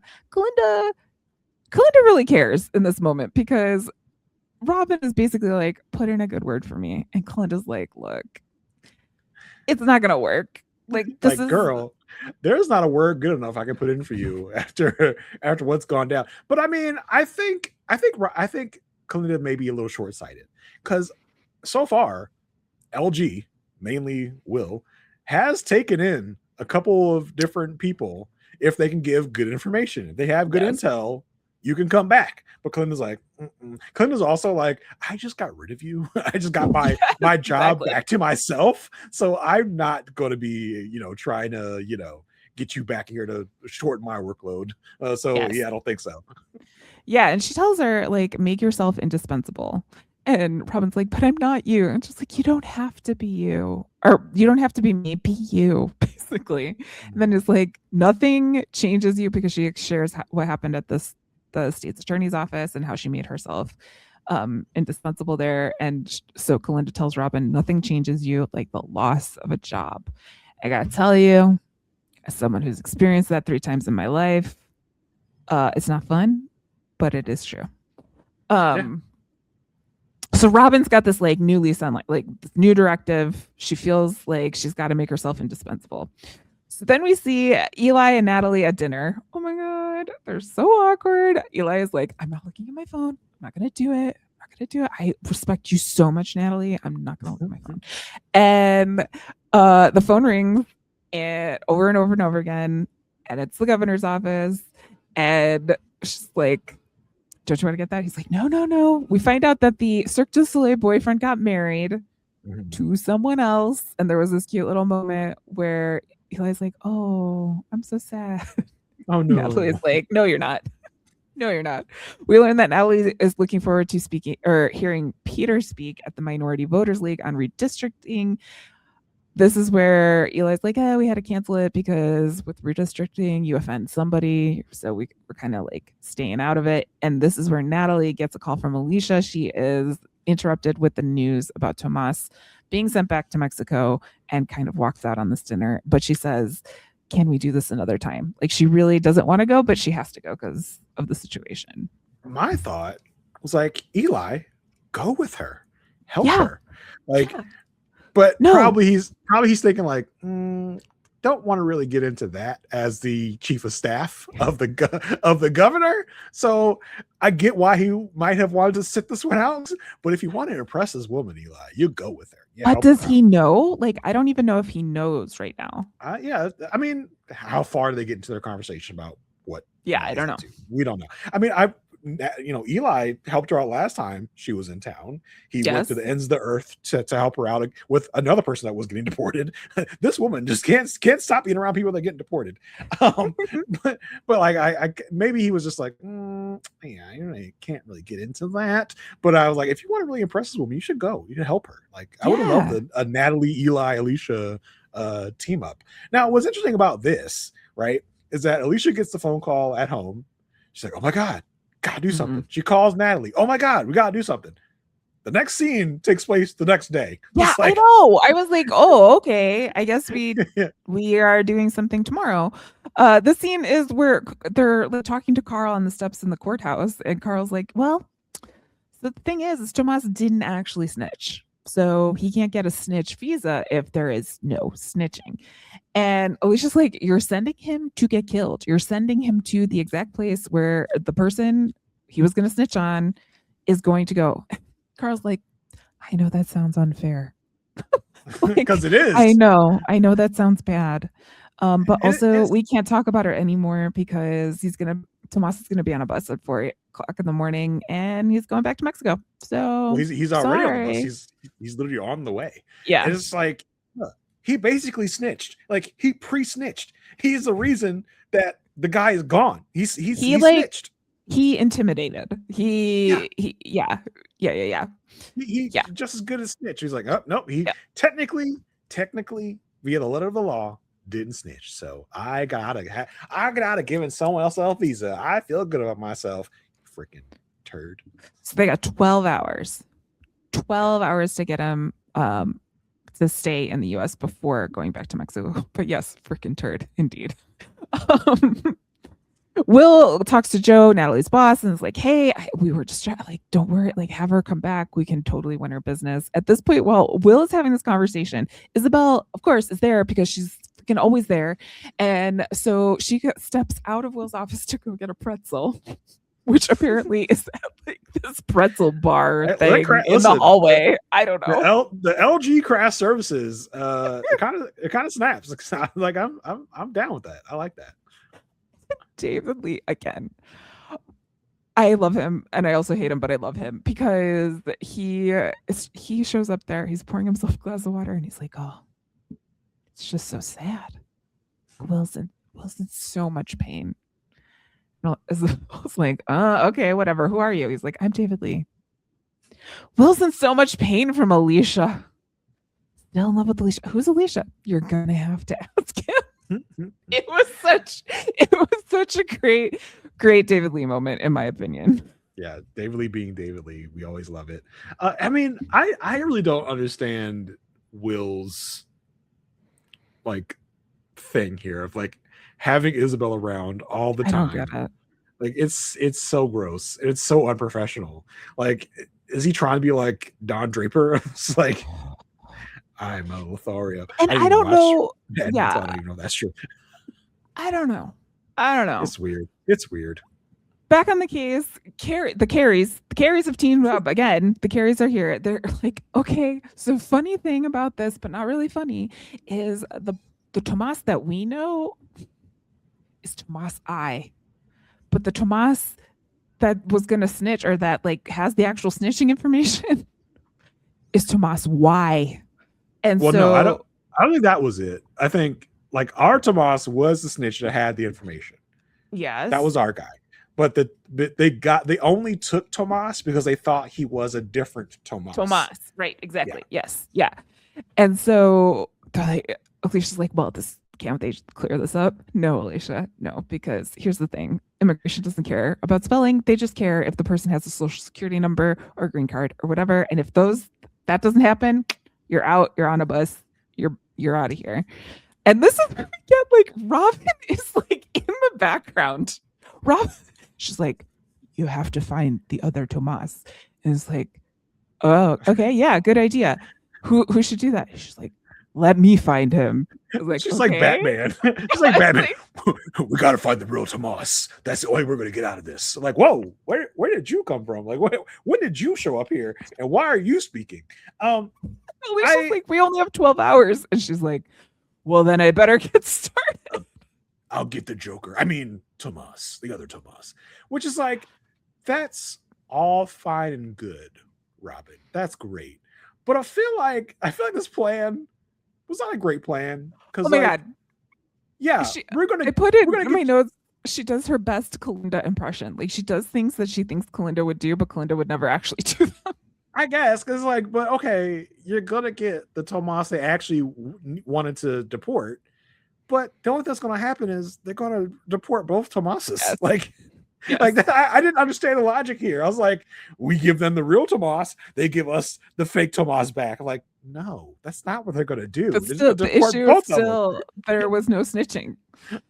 really cares in this moment because Robin is basically like, put in a good word for me. And Kalinda's like, look, it's not gonna work. Like, girl, there's not a word good enough I can put in for you after what's gone down. But I mean, I think Kalinda may be a little short-sighted because so far, LG, mainly Will, has taken in a couple of different people if they can give good information. If they have good intel, you can come back. But Kalinda's like, Kalinda's also like, I just got rid of you. I just got my job back to myself. So I'm not going to be, trying to, get you back here to shorten my workload. I don't think so. Yeah. And she tells her, like, make yourself indispensable. And Robin's like, but I'm not you. And just like, you don't have to be you. Or you don't have to be me. Be you, basically. And then it's like, nothing changes you, because she shares what happened at the state's attorney's office and how she made herself indispensable there. And so Kalinda tells Robin, nothing changes you like the loss of a job. I gotta tell you, as someone who's experienced that 3 times in my life, it's not fun. but it is true. So Robin's got this like new lease on like this new directive. She feels like she's got to make herself indispensable. So then we see Eli and Natalie at dinner. Oh my God, they're so awkward. Eli is like, I'm not looking at my phone. I'm not going to do it. I'm not going to do it. I respect you so much, Natalie. I'm not going to look at my phone. And the phone rings and over and over and over again. And it's the governor's office. And she's like, don't you want to get that? He's like, no. We find out that the Cirque du Soleil boyfriend got married to someone else. And there was this cute little moment where Eli's like, oh, I'm so sad. Oh, no. Natalie's like, no, you're not. No, you're not. We learned that Natalie is looking forward to speaking or hearing Peter speak at the Minority Voters League on redistricting. This is where Eli's like, we had to cancel it because with redistricting, you offend somebody. So we're kind of like staying out of it. And this is where Natalie gets a call from Alicia. She is interrupted with the news about Tomas being sent back to Mexico and kind of walks out on this dinner. But she says, can we do this another time? Like she really doesn't want to go, but she has to go because of the situation. My thought was like, Eli, go with her. Help her. Like, but no. probably he's thinking like, don't want to really get into that as the chief of staff of the governor. So I get why he might have wanted to sit this one out. But if you want to impress this woman, Eli, you go with her. Yeah, but does he know? Like, I don't even know if he knows right now. Yeah. I mean, how far do they get into their conversation about what? Yeah, I don't know. We don't know. I mean, Eli helped her out last time she was in town. He went to the ends of the earth to help her out with another person that was getting deported. This woman just can't stop being around people that are getting deported. But like I maybe he was just like, I can't really get into that. But I was like, if you want to really impress this woman, you should go. You should help her. Like I would have loved a Natalie, Eli, Alicia team up. Now, what's interesting about this, right, is that Alicia gets the phone call at home. She's like, oh my God. Gotta do something. She calls Natalie. Oh my God, we gotta do something. The next scene takes place the next day. Yeah, like, I know. I was like, oh, okay. I guess we are doing something tomorrow. The scene is where they're talking to Carl on the steps in the courthouse, and Carl's like, well, the thing is Tomas didn't actually snitch. So he can't get a snitch visa if there is no snitching. And Alicia's like, you're sending him to get killed. You're sending him to the exact place where the person he was going to snitch on is going to go. Carl's like, I know that sounds unfair. Because it is. I know that sounds bad. But also we can't talk about it anymore because Tomas is going to be on a bus at 4 o'clock in the morning and he's going back to Mexico. So he's already on the bus. He's literally on the way. Yeah. And it's like, he basically snitched. Like he pre-snitched. He's the reason that the guy is gone. He snitched. He intimidated. He just as good as snitch. He's like, oh nope. He technically via the letter of the law didn't snitch. So I gotta give someone else a visa. I feel good about myself. Freaking turd. So they got 12 hours. 12 hours to get him to stay in the US before going back to Mexico. But yes, freaking turd indeed. Will talks to Joe, Natalie's boss, and is like, hey, we were just like, don't worry, like have her come back. We can totally win her business. At this point, while Will is having this conversation, Isabel, of course, is there because she's freaking always there. And so she steps out of Will's office to go get a pretzel, which apparently is at like this pretzel bar thing in the hallway. I don't know. The LG craft services, it kind of snaps. Like I'm down with that. I like that. David Lee again. I love him and I also hate him, but I love him because he shows up there. He's pouring himself a glass of water and he's like, oh, it's just so sad. Wilson's so much pain. I was like, okay, whatever. Who are you? He's like, I'm David Lee. Wilson's so much pain from Alicia. Still in love with Alicia. Who's Alicia? You're gonna have to ask him. It was such a great David Lee moment, in my opinion. Yeah, David Lee being David Lee, we always love it. I mean, I really don't understand Will's like thing here of like having Isabel around all the time. I don't get it. Like it's so gross. It's so unprofessional. Like, is he trying to be like Don Draper? It's like, I'm a Lothario. And I don't know. Yeah, I don't even know if that's true. I don't know. It's weird. It's weird. Back on the case, the Carries have teamed up again. The Carries are here. They're like, okay. So funny thing about this, but not really funny, is the Tomas that we know is Tomas I, but the Tomas that was gonna snitch, or that like has the actual snitching information, is Tomas Y. And well, so no, I don't think that was it. I think like our Tomas was the snitch that had the information. Yes, that was our guy. But they only took Tomas because they thought he was a different Tomas. Right? Exactly. Yeah. Yes. Yeah. And so they're like, Alicia's like, well, can't they clear this up? No, Alicia, no, because here's the thing: immigration doesn't care about spelling. They just care if the person has a social security number or a green card or whatever. And if that doesn't happen, you're out. You're on a bus. You're out of here. And this is where we get like Robin is like in the background. Robin. She's like, you have to find the other Tomas. And it's like, oh, okay, yeah, good idea. Who should do that? She's like, let me find him. Like, she's like Batman. She's like Batman. We got to find the real Tomas. That's the way we're going to get out of this. Like, whoa, where did you come from? Like, when did you show up here? And why are you speaking? Alicia's like, we only have 12 hours. And she's like, well, then I better get started. I'll get the Joker. I mean, Tomas, the other Tomas, which is like, that's all fine and good, Robin. That's great. But I feel like this plan was not a great plan. Oh my God. Yeah. We're going to put it in my notes. She does her best Kalinda impression. Like, she does things that she thinks Kalinda would do, but Kalinda would never actually do them. I guess, because like, but okay, you're going to get the Tomas they actually wanted to deport. But the only thing that's going to happen is they're going to deport both Tomases. Yes. Like that, I didn't understand the logic here. I was like, we give them the real Tomas, they give us the fake Tomas back. I'm like, no, that's not what they're going to do. Still, the issue is still there was no snitching. Right.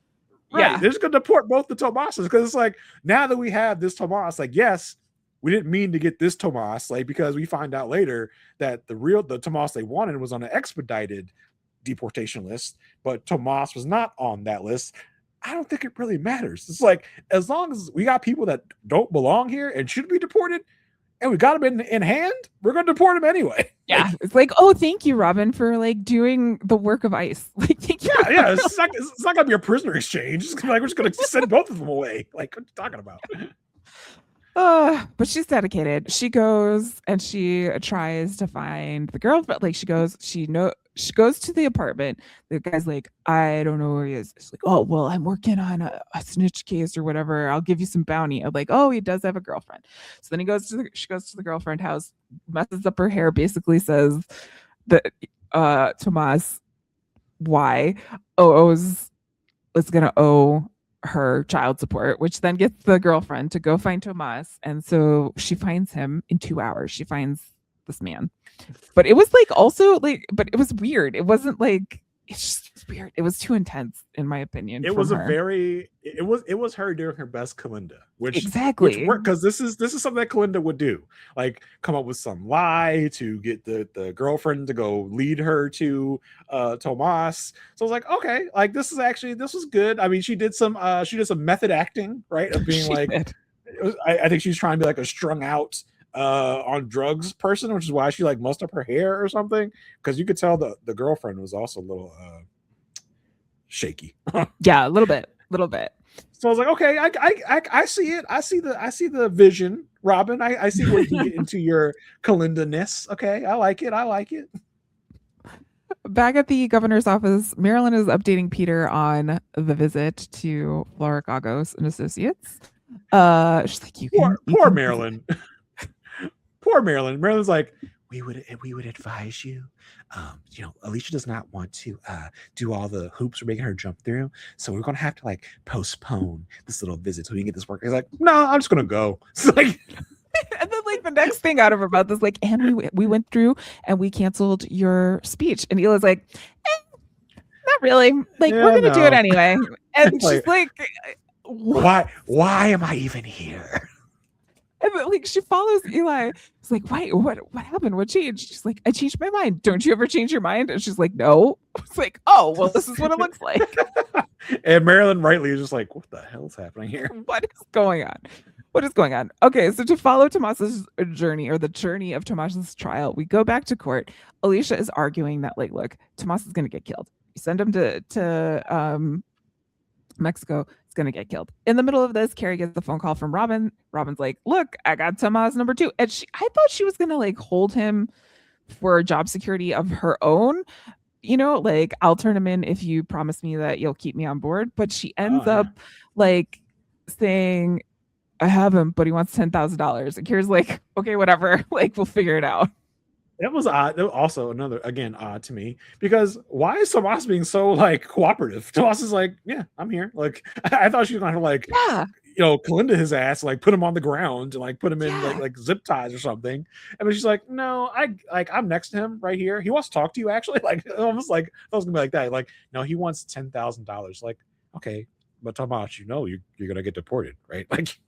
Yeah, they're just going to deport both the Tomases, because it's like, now that we have this Tomas, like, yes, we didn't mean to get this Tomas, like, because we find out later that the Tomas they wanted was on an expedited deportation list, but Tomas was not on that list. I don't think it really matters. It's like, as long as we got people that don't belong here and should be deported, and we got them in hand, we're going to deport them anyway. Yeah, it's like, oh, thank you, Robin, for like doing the work of ICE. Like, thank you. Yeah. It's not going to be a prisoner exchange. It's like, we're just going to send both of them away. Like, what are you talking about? But she's dedicated. She goes and she tries to find the girlfriend. Like, she goes to the apartment. The guy's like, I don't know where he is. It's like, oh, well, I'm working on a snitch case or whatever. I'll give you some bounty. I'm like, oh, he does have a girlfriend. So then she goes to the girlfriend house, messes up her hair, basically says that Tomas Y is gonna owe her child support, which then gets the girlfriend to go find Tomas. And so she finds him in 2 hours. She finds this man. But it was like also like, but it was weird. It wasn't like, it's just weird. It was too intense, in my opinion. It was it was her doing her best Kalinda, which worked, because this is something that Kalinda would do, like come up with some lie to get the girlfriend to go lead her to Tomas. So I was like, okay, like this was good. I mean, she did some method acting, right? Of being like, I think she's trying to be like a strung out on drugs person, which is why she like mussed up her hair or something, because you could tell the girlfriend was also a little shaky. Yeah, a little bit. So I was like, okay, I see it. I see the vision, Robin. I see where you get into your Kalinda-ness. Okay, I like it. Back at the governor's office, Marilyn is updating Peter on the visit to Florrick Agos and Associates. She's like, poor Marilyn. Poor Marilyn. Marilyn's like, we would advise you. Alicia does not want to do all the hoops we're making her jump through, so we're gonna have to like postpone this little visit so we can get this work. He's like, no, I'm just gonna go. It's like, and then like the next thing out of her mouth is like, and we went through and we canceled your speech, and Eli's like, not really. Like, we're gonna do it anyway. And she's like, Why am I even here? And then, like, she follows Eli. It's like, wait, what happened? What changed? She's like, I changed my mind. Don't you ever change your mind? And she's like, no. It's like, oh, well, this is what it looks like. And Marilyn rightly is just like, what the hell's happening here? What is going on? What is going on? Okay, so to follow Tomas's journey, or the journey of Tomas's trial, we go back to court. Alicia is arguing that, like, look, Tomas is going to get killed. You send him to Mexico, is going to get killed. In the middle of this, Carrie gets the phone call from Robin. Robin's like, look, I got Tomas number 2. And I thought she was going to, like, hold him for job security of her own. You know, like, I'll turn him in if you promise me that you'll keep me on board. But she ends up, like, saying, I have him, but he wants $10,000. And Carrie's like, okay, whatever. Like, we'll figure it out. That was odd. That was also odd to me, because why is Tomas being so, like, cooperative? Tomas is like, yeah, I'm here. Like, I thought she was going to, like, Kalinda his ass, like, put him on the ground and, like, put him in like zip ties or something. And then she's like, no, I'm next to him right here. He wants to talk to you, actually. Like, almost like I was gonna be like that. Like, no, he wants $10,000. Like, okay, but Tomas, you're gonna get deported, right? Like,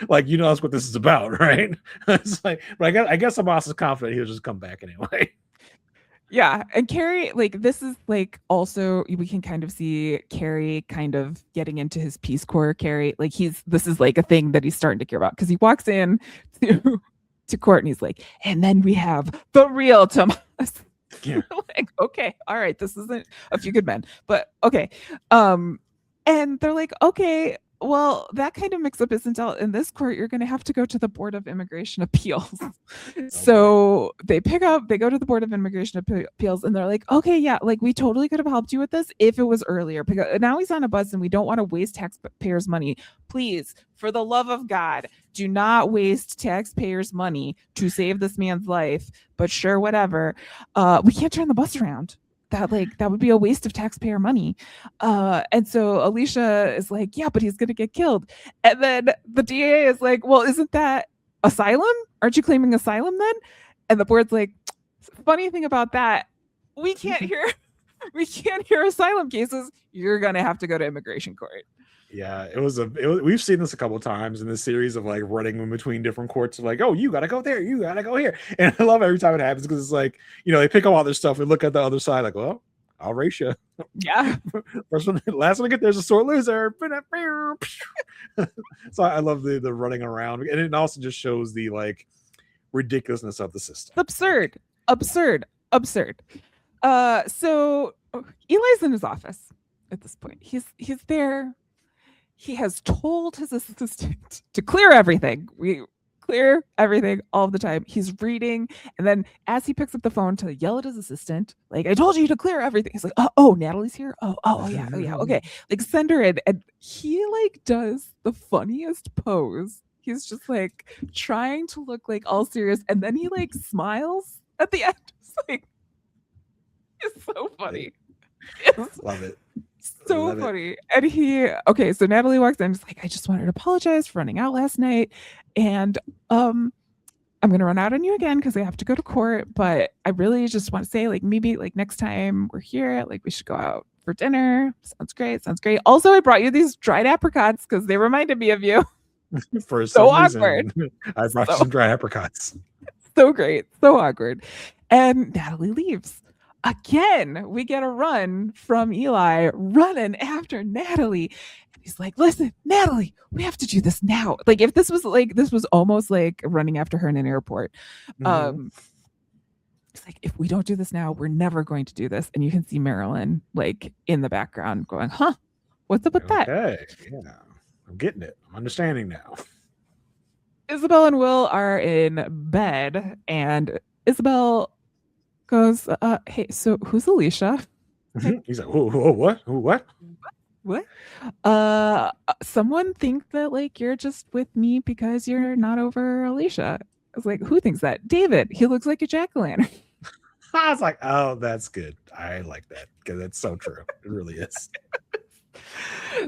like, that's what this is about, right? It's like, but I guess Tomas is confident he'll just come back anyway. Yeah, and Carrie, like, this is, like, also, we can kind of see Carrie kind of getting into his Peace Corps. Carrie, like, this is, like, a thing that he's starting to care about, because he walks in to court and he's like, and then we have the real Tomas. Yeah. Like, okay, all right, this isn't A Few Good Men, but okay. And they're like, okay, well, that kind of mix-up isn't out in this court. You're going to have to go to the Board of Immigration Appeals. So they go to the Board of Immigration Appeals, and they're like, okay, yeah, like, we totally could have helped you with this if it was earlier. Because now he's on a bus and we don't want to waste taxpayers' money. Please, for the love of God, do not waste taxpayers' money to save this man's life. But sure, whatever. We can't turn the bus around. That would be a waste of taxpayer money. And so Alicia is like, yeah, but he's going to get killed. And then the DA is like, well, isn't that asylum? Aren't you claiming asylum then? And the board's like, funny thing about that, we can't hear asylum cases. You're going to have to go to immigration court. Yeah, we've seen this a couple times in this series of, like, running in between different courts of, like, oh, you gotta go there, you gotta go here. And I love every time it happens, because it's like, they pick up all their stuff and look at the other side like, well, I'll race you. Yeah. Last one to get there's a sore loser. So I love the running around, and it also just shows the, like, ridiculousness of the system. Absurd. So Eli's in his office at this point. He's there. He has told his assistant to clear everything. We clear everything all the time. He's reading, and then as he picks up the phone to yell at his assistant, like, I told you to clear everything. He's like, oh, Natalie's here. Oh yeah, okay. Like, send her in. And he, like, does the funniest pose. He's just, like, trying to look, like, all serious, and then he, like, smiles at the end. It's like, it's so funny. Love it. So funny. And so Natalie walks in, just like, I just wanted to apologize for running out last night, and I'm gonna run out on you again because I have to go to court, but I really just want to say, like, maybe, like, next time we're here, like, we should go out for dinner. Sounds great. Also, I brought you these dried apricots because they reminded me of you. For so awkward. I brought you some dried apricots. So great. So awkward. And Natalie leaves. Again, we get a run from Eli running after Natalie. And he's like, listen, Natalie, we have to do this now. Like, if this was almost like running after her in an airport. It's like, if we don't do this now, we're never going to do this. And you can see Marilyn, like, in the background going, huh? What's up with that? Okay. Yeah. I'm getting it. I'm understanding now. Isabel and Will are in bed, and Isabel goes, hey, so who's Alicia? He's like, what? What? Someone think that, like, you're just with me because you're not over Alicia. I was like, who thinks that? David. He looks like a jack-o'-lantern. I was like, oh, that's good. I like that, because it's so true. It really is.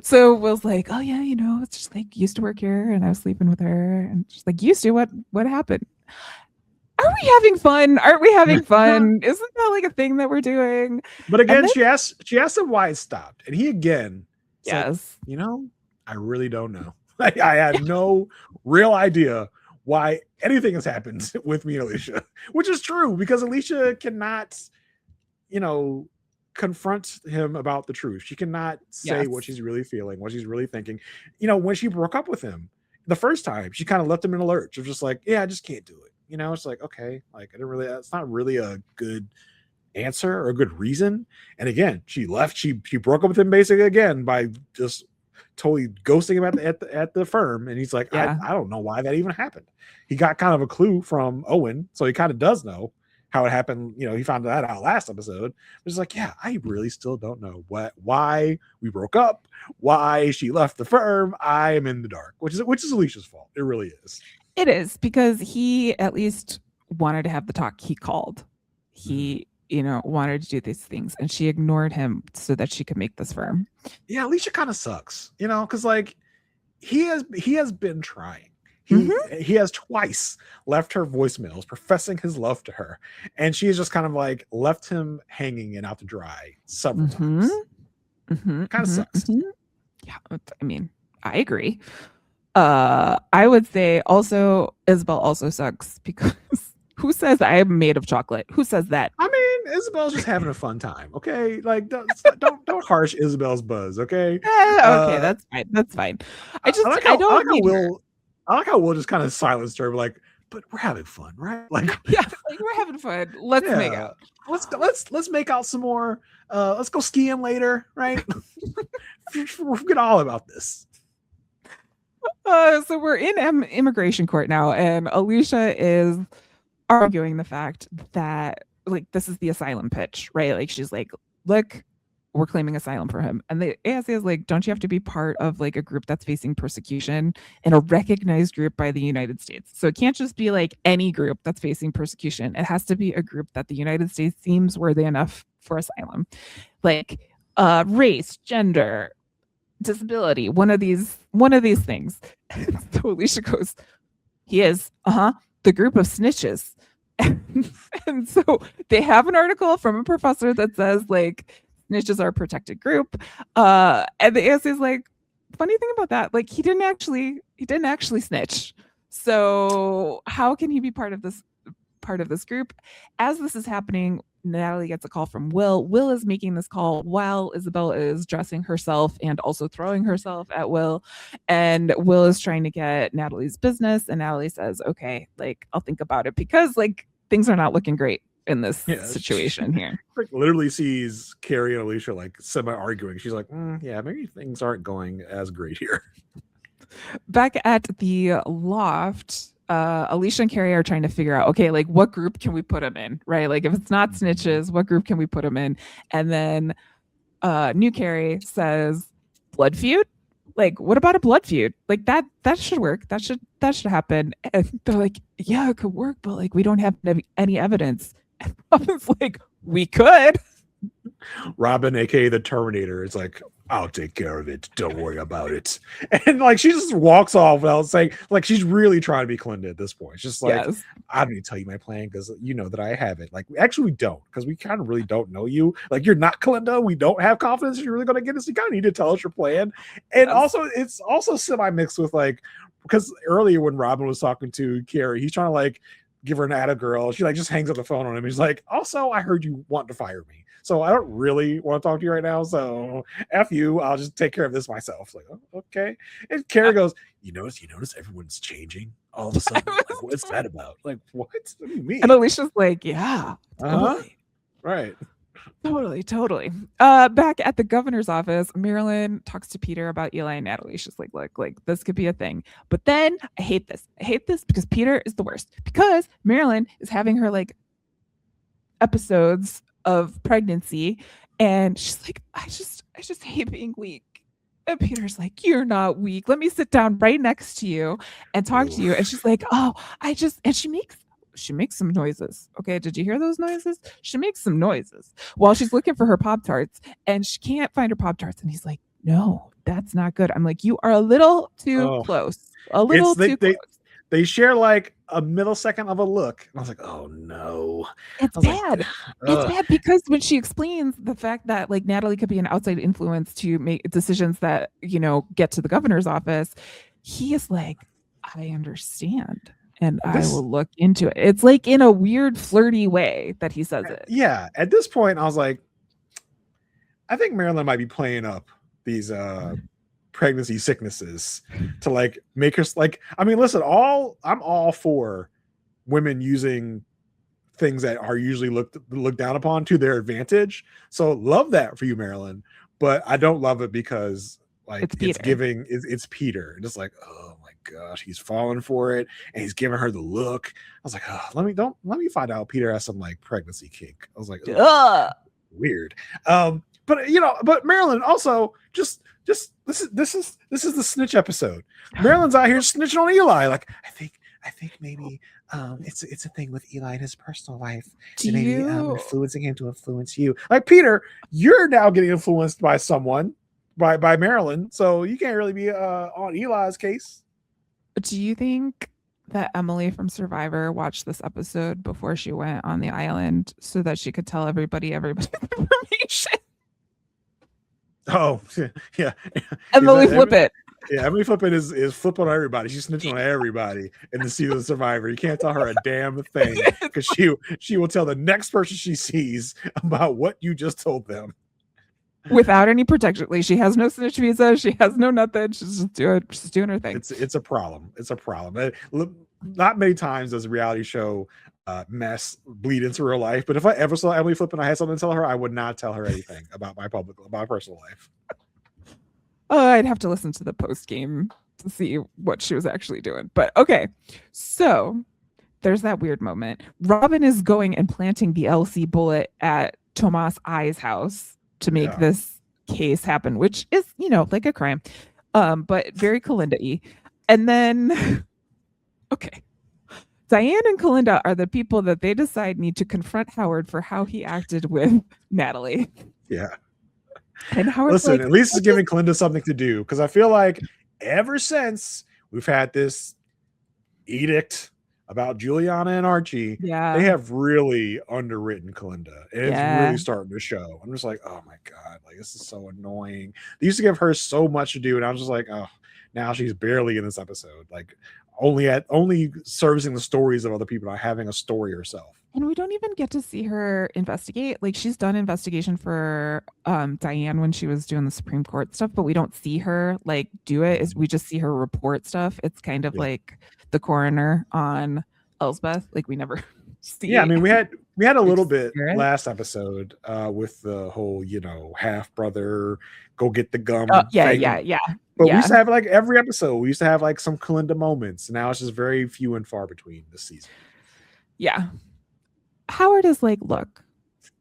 So Will's like, oh yeah, it's just, like, used to work here, and I was sleeping with her, and she's like, used to? What happened? Are we having fun? Aren't we having fun? Isn't that, like, a thing that we're doing? But again, she asked him why it stopped, and he again Yes. I really don't know. I had no real idea why anything has happened with me and Alicia, which is true because Alicia cannot, confront him about the truth. She cannot say what she's really feeling, what she's really thinking. When she broke up with him the first time, she kind of left him in a lurch of just like, yeah, I just can't do it. It's like, okay, like it's not really a good answer or a good reason. And again, she left, she broke up with him basically again by just totally ghosting him at the firm. And he's like, I don't know why that even happened. He got kind of a clue from Owen, so he kind of does know how it happened. He found that out last episode. It's like, yeah, I really still don't know why we broke up, why she left the firm. I am in the dark, which is Alicia's fault. It really is. It is, because he at least wanted to have the talk. He called. He wanted to do these things, and she ignored him so that she could make this firm. Yeah, Alicia kind of sucks, because like he has been trying. He has twice left her voicemails professing his love to her, and she has just kind of like left him hanging and out to dry several times. Kind of sucks. Yeah, I mean, I agree. I would say also Isabel also sucks, because who says I am made of chocolate? Who says that? I mean, Isabel's just having a fun time, okay? Like, don't harsh Isabel's buzz, okay? Okay, that's fine. That's fine. I like how Will just kind of silenced her, like, but we're having fun, right? Like, yeah, like we're having fun. Let's make out. Let's make out some more. Let's go skiing later, right? Forget all about this. So we're in immigration court now, and Alicia is arguing the fact that like this is the asylum pitch, right? Like she's like, look, we're claiming asylum for him, and the ASA is like, don't you have to be part of like a group that's facing persecution and a recognized group by the United States? So it can't just be like any group that's facing persecution. It has to be a group that the United States seems worthy enough for asylum, like race, gender, disability, one of these things. So Alicia goes, he is the group of snitches. And so they have an article from a professor that says like snitches are a protected group, and the ASA is like, funny thing about that, like he didn't actually snitch, so how can he be part of this group? As this is happening, Natalie gets a call from Will. Will is making this call while Isabel is dressing herself and also throwing herself at Will. And Will is trying to get Natalie's business. And Natalie says, okay, like, I'll think about it, because like things are not looking great in this situation here. Like literally sees Carrie and Alicia like semi-arguing. She's like, yeah, maybe things aren't going as great here. Back at the loft, Alicia and Carrie are trying to figure out, okay, like what group can we put him in, right? Like if it's not snitches, what group can we put him in? And then new Carrie says, blood feud? Like, what about a blood feud? Like that should work. That should happen. And they're like, yeah, it could work, but like we don't have any evidence. And Robin's like, we could. Robin, aka the Terminator, is like, I'll take care of it. Don't worry about it. And like she just walks off without saying, like she's really trying to be Kalinda at this point. It's just like, I don't need to tell you my plan because you know that I have it. Like actually we don't, because we kind of really don't know you. Like you're not Kalinda. We don't have confidence you're really gonna get us. You kind of need to tell us your plan. And also it's also semi-mixed with like, because earlier when Robin was talking to Carrie, he's trying to like give her an atta girl. She like just hangs up the phone on him. He's like, also, I heard you want to fire me. So I don't really want to talk to you right now. So F you, I'll just take care of this myself. Like, oh, okay. And Carrie goes, you notice everyone's changing all of a sudden. Like, what's that about? Like, what do you mean? And Alicia's like, yeah. Totally. Right. Totally. Back at the governor's office, Marilyn talks to Peter about Eli and Natalie. She's like, look, like this could be a thing. But then I hate this because Peter is the worst. Because Marilyn is having her like episodes of pregnancy, and she's like, I just hate being weak. And Peter's like, you're not weak. Let me sit down right next to you and talk to you. And she's like, oh, and she makes some noises. Okay, did you hear those noises? She makes some noises while she's looking for her Pop-Tarts, and she can't find her Pop-Tarts. And he's like, no, that's not good. I'm like, you are a little too close. A little too close. they share like a millisecond of a look. And I was like, oh no. It's bad. It's bad because when she explains the fact that like Natalie could be an outside influence to make decisions that, you know, get to the governor's office, he is like, I understand. And I will look into it. It's like in a weird flirty way that he says it. Yeah. At this point, I was like, I think Marilyn might be playing up these pregnancy sicknesses to like make her like, I mean, listen, I'm all for women using things that are usually looked down upon to their advantage. So love that for you, Marilyn. But I don't love it because like it's Peter. Just like, oh my gosh, he's falling for it and he's giving her the look. I was like, oh, let me find out Peter has some like pregnancy kink. I was like, weird. But Marilyn also just this is the snitch episode. Marilyn's out here snitching on Eli. Like, I think maybe it's a thing with Eli in his personal life. Maybe influencing him to influence you. Like, Peter, you're now getting influenced by someone, by Marilyn, so you can't really be on Eli's case. Do you think that Emily from Survivor watched this episode before she went on the island so that she could tell everybody information? Oh, yeah. Emily Flippin. Yeah, Emily Flippin is flipping on everybody. She's snitching on everybody in the season of Survivor. You can't tell her a damn thing because she will tell the next person she sees about what you just told them. Without any protection. Like, she has no snitch visa. She has no nothing. She's just doing her thing. It's a problem. It's a problem. Not many times does a reality show mess bleed into real life, but if I ever saw Emily Flippin, I had something to tell her, I would not tell her anything about my personal life. I'd have to listen to the post game to see what she was actually doing. But okay, so there's that weird moment. Robin is going and planting the LC bullet at Tomas I's house to make this case happen, which is, like a crime, but very Kalinda-y. And then, okay. Diane and Kalinda are the people that they decide need to confront Howard for how he acted with Natalie. Yeah. And Howard's listen, at least it's giving Kalinda something to do, because I feel like ever since we've had this edict about Juliana and Archie, they have really underwritten Kalinda. And it's really starting to show. I'm just like, oh my God, like this is so annoying. They used to give her so much to do, and I was just like, oh, now she's barely in this episode. Like only servicing the stories of other people, not having a story herself. And we don't even get to see her investigate. Like, she's done investigation for Diane when she was doing the Supreme Court stuff, but we don't see her like do it. We just see her report stuff. It's kind of like the coroner on Elsbeth. Like, we never see. Yeah, I mean, we had a little bit last episode with the whole, half brother go get the gum. Yeah. But we used to have like every episode. We used to have like some Kalinda moments. Now it's just very few and far between this season. Yeah. Howard is like, look,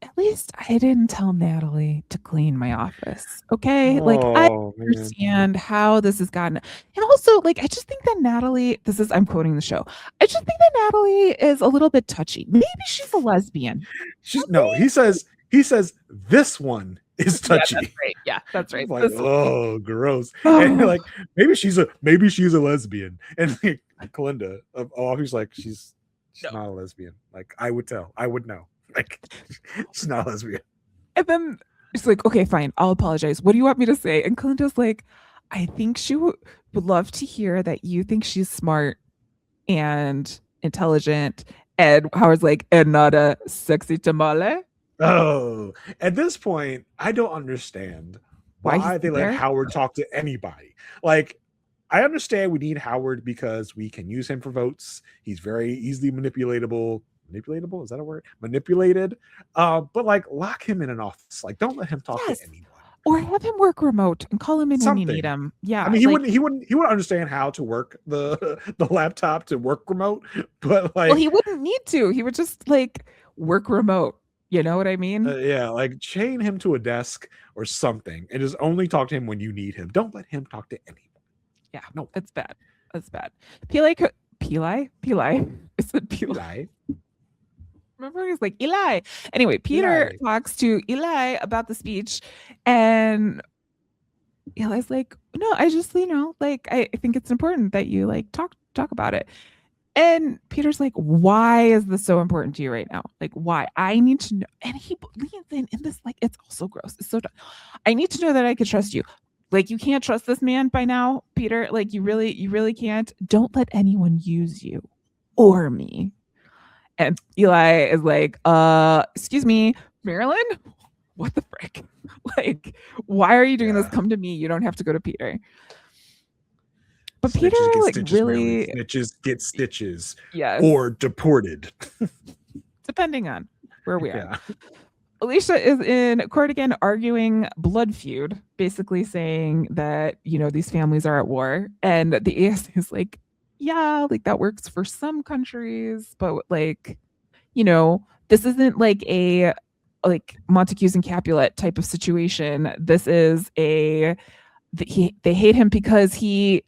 at least I didn't tell Natalie to clean my office. Okay. I understand how this has gotten. And also, I just think that Natalie, I'm quoting the show. I just think that Natalie is a little bit touchy. Maybe she's a lesbian. He says this one is touchy. Yeah, that's right. Like, oh, gross. And like, maybe she's a lesbian. And Kalinda, he's like, she's not a lesbian. Like, I would know. Like, she's not a lesbian. And then it's like, okay, fine, I'll apologize. What do you want me to say? And Kalinda's like, I think she would love to hear that you think she's smart and intelligent. And Howard's like, and not a sexy tamale. Oh, at this point, I don't understand why they let Howard talk to anybody. Like, I understand we need Howard because we can use him for votes. He's very easily manipulatable. Manipulatable? Is that a word? Manipulated. But like, lock him in an office. Like, don't let him talk to anyone. Or have him work remote and call him in when you need him. Yeah. I mean, he wouldn't understand how to work the laptop to work remote. But like, well, he wouldn't need to. He would just like work remote. You know what I mean? Yeah, like chain him to a desk or something and just only talk to him when you need him. Don't let him talk to anyone. Yeah, no, it's bad. That's bad. Pili. Is it Pili? Remember, he's like, Eli. Anyway, Peter talks to Eli about the speech, and Eli's like, no, I just, I think it's important that you like talk about it. And Peter's like, why is this so important to you right now? Like, why? I need to know. And he leans in this, like, it's also gross. It's so dumb. I need to know that I could trust you. Like, you can't trust this man by now, Peter. Like, you really can't. Don't let anyone use you or me. And Eli is like, excuse me, Marilyn? What the frick? Like, why are you doing this? Come to me. You don't have to go to Peter. But Peter, like, stitches, really... Snitches get stitches. Yes. Or deported. Depending on where we are. Yeah. Alicia is in court again, arguing blood feud, basically saying that, these families are at war. And the AS is like, yeah, like, that works for some countries, but, like, this isn't like a Montagues and Capulet type of situation. This is they hate him because he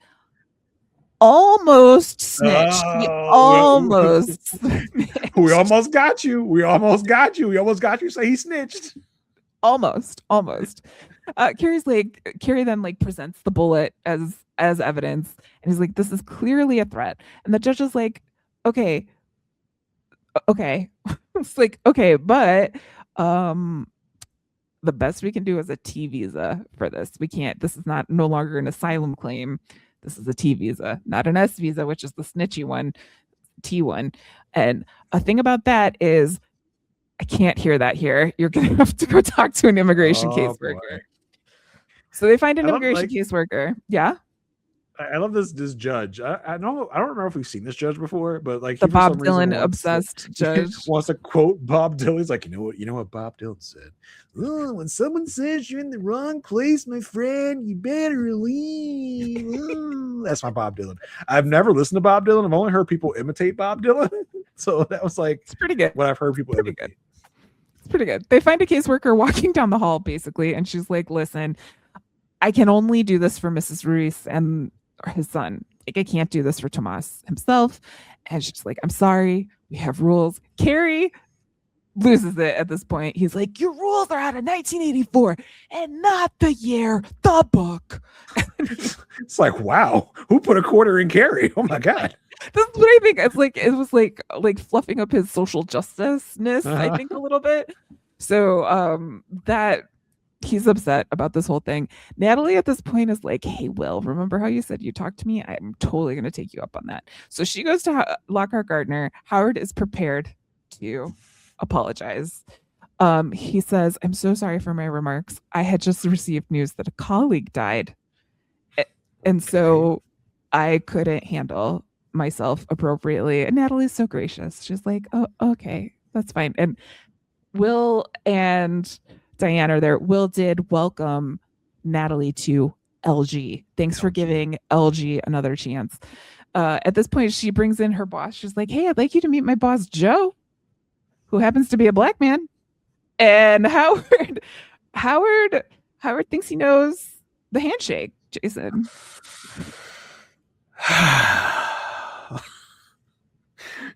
almost snitched. He almost we almost got you. We almost got you. So he snitched. Almost. Carrie then like presents the bullet as evidence, and he's like, this is clearly a threat. And the judge is like, okay. It's like, okay, but the best we can do is a T visa for this. We can't, this is no longer an asylum claim. This is a T visa, not an S visa, which is the snitchy one, T one. And a thing about that is I can't hear that here. You're going to have to go talk to an immigration caseworker. Boy. So they find an immigration caseworker. Yeah. I love this judge. I don't remember if we've seen this judge before, but like the Bob Dylan obsessed judge wants to quote Bob Dylan. He's like, you know what Bob Dylan said? Oh, when someone says you're in the wrong place, my friend, you better leave. Oh. That's my Bob Dylan. I've never listened to Bob Dylan. I've only heard people imitate Bob Dylan. So that was like, it's pretty good. What I've heard people imitate. Good. It's pretty good. They find a caseworker walking down the hall, basically, and she's like, listen, I can only do this for Mrs. Ruiz and his son. Like, I can't do this for Tomas himself. And she's like, I'm sorry, we have rules. Carrie loses it at this point. He's like, your rules are out of 1984 and not the year, the book. It's like, wow, who put a quarter in Carrie? Oh my God. This is what I think. It's like, it was like fluffing up his social justice-ness, I think, a little bit. So that he's upset about this whole thing. Natalie at this point is like, hey, Will, remember how you said you talked to me? I'm totally going to take you up on that. So she goes to Lockhart Gardner. Howard is prepared to apologize. He says, I'm so sorry for my remarks. I had just received news that a colleague died. And so I couldn't handle myself appropriately. And Natalie's so gracious. She's like, oh, okay, that's fine. And Will and Diane are there. Will did welcome Natalie to LG. Thanks for giving LG another chance. At this point, she brings in her boss. She's like, hey, I'd like you to meet my boss, Joe, who happens to be a black man. And Howard thinks he knows the handshake, Jason.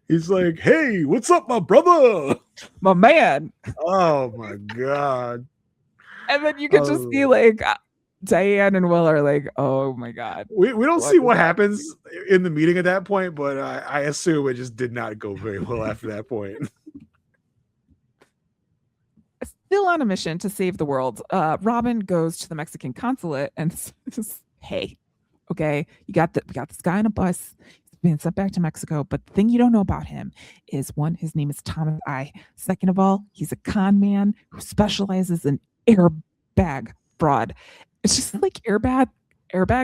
He's like, hey, what's up, my brother? My man. Oh, my God. And then you can just see, like, Diane and Will are like, oh, my God. We don't see what happens in the meeting at that point, but I assume it just did not go very well after that point. Still on a mission to save the world, Robin goes to the Mexican consulate and says, hey, okay, we got this guy on a bus. Being sent back to Mexico, but the thing you don't know about him is, one, his name is Tomas I. Second of all, he's a con man who specializes in airbag fraud. It's just like airbag,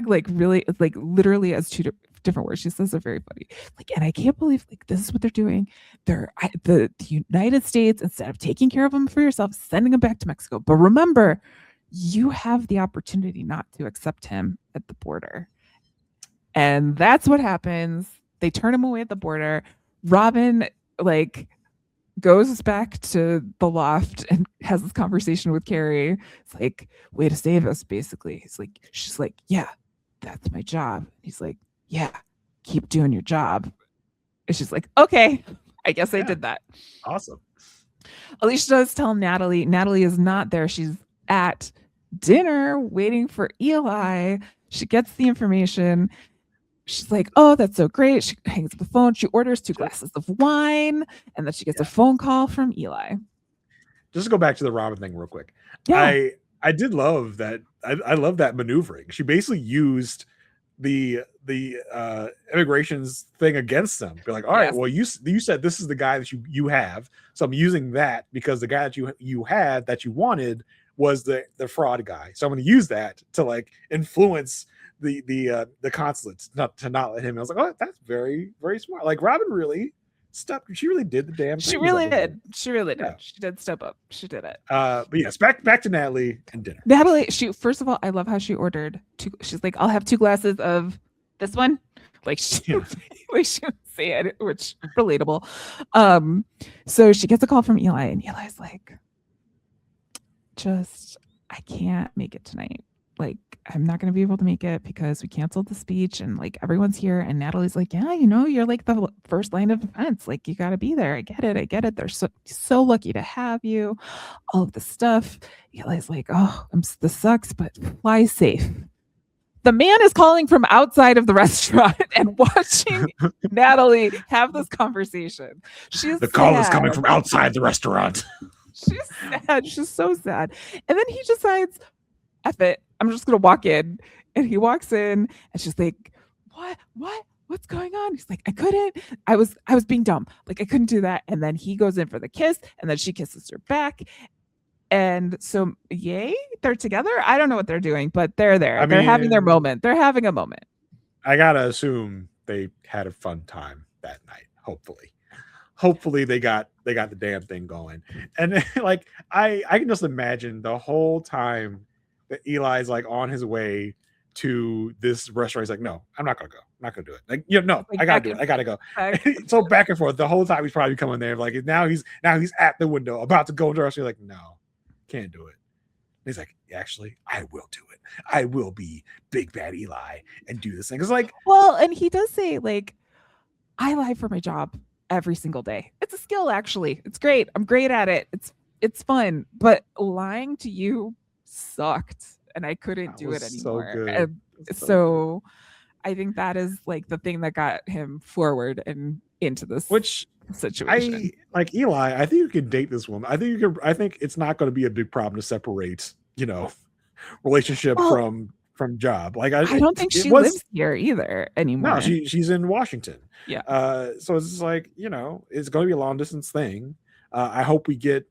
like really, like literally as two different words. She says they're very funny. Like, and I can't believe like this is what they're doing. The United States, instead of taking care of them for yourself, sending them back to Mexico. But remember, you have the opportunity not to accept him at the border. And that's what happens. They turn him away at the border. Robin like goes back to the loft and has this conversation with Carrie. It's like, way to save us, basically. She's like, yeah, that's my job. He's like, yeah, keep doing your job. And she's like, okay, I guess I did that. Awesome. Alicia does tell Natalie. Natalie is not there. She's at dinner waiting for Eli. She gets the information. she's like, oh, that's so great. She hangs up the phone. She orders 2 glasses of wine, and then she gets a phone call from Eli. Just to go back to the ramen thing real quick. Yeah. I did love that. I love that maneuvering. She basically used the immigrations thing against them. Be like, all right, well, you said this is the guy that you have, so I'm using that because the guy that you had that you wanted was the fraud guy. So I'm going to use that to like influence the consulates not let him. I was like, oh, that's very, very smart. Like Robin really stepped. She really did the damn thing. She really did. She really did. She did step up. She did it. But yes, back to Natalie and dinner. Natalie, first of all, I love how she ordered 2. She's like, I'll have 2 glasses of this one. Like she would say it, which relatable. So she gets a call from Eli, and Eli's like, I can't make it tonight. Like, I'm not going to be able to make it because we canceled the speech and like everyone's here. And Natalie's like, yeah, you're like the first line of defense. Like, you got to be there. I get it. They're so lucky to have you. All of the stuff. Eli's like, oh, this sucks, but fly safe. The man is calling from outside of the restaurant and watching Natalie have this conversation. The call is coming from outside the restaurant. She's sad. She's so sad. And then he decides, F it, I'm just going to walk in. And he walks in and she's like, what's going on? He's like, I was being dumb. Like, I couldn't do that. And then he goes in for the kiss and then she kisses her back. And so, yay, they're together. I don't know what they're doing, but they're there. They're having their moment. They're having a moment. I got to assume they had a fun time that night. Hopefully they got the damn thing going. And like, I can just imagine the whole time that Eli's like on his way to this restaurant. He's like, no, I'm not going to go. I'm not going to do it. Like, no, I got to do it. I got to go. So back and forth the whole time. He's probably coming there. Like now he's at the window about to go into the restaurant. Like, no, can't do it. And he's like, actually, I will do it. I will be big bad Eli and do this thing. It's like, well, and he does say like, I lie for my job every single day. It's a skill, actually. It's great. I'm great at it. It's fun. But lying to you sucked, and I couldn't do it anymore. So I think that is like the thing that got him forward and into this situation. Like Eli, I think you can date this woman. I think it's not going to be a big problem to separate, relationship from job. Like I don't think she lives here either anymore. No, she's in Washington. Yeah. So it's just like, it's going to be a long distance thing. I hope we get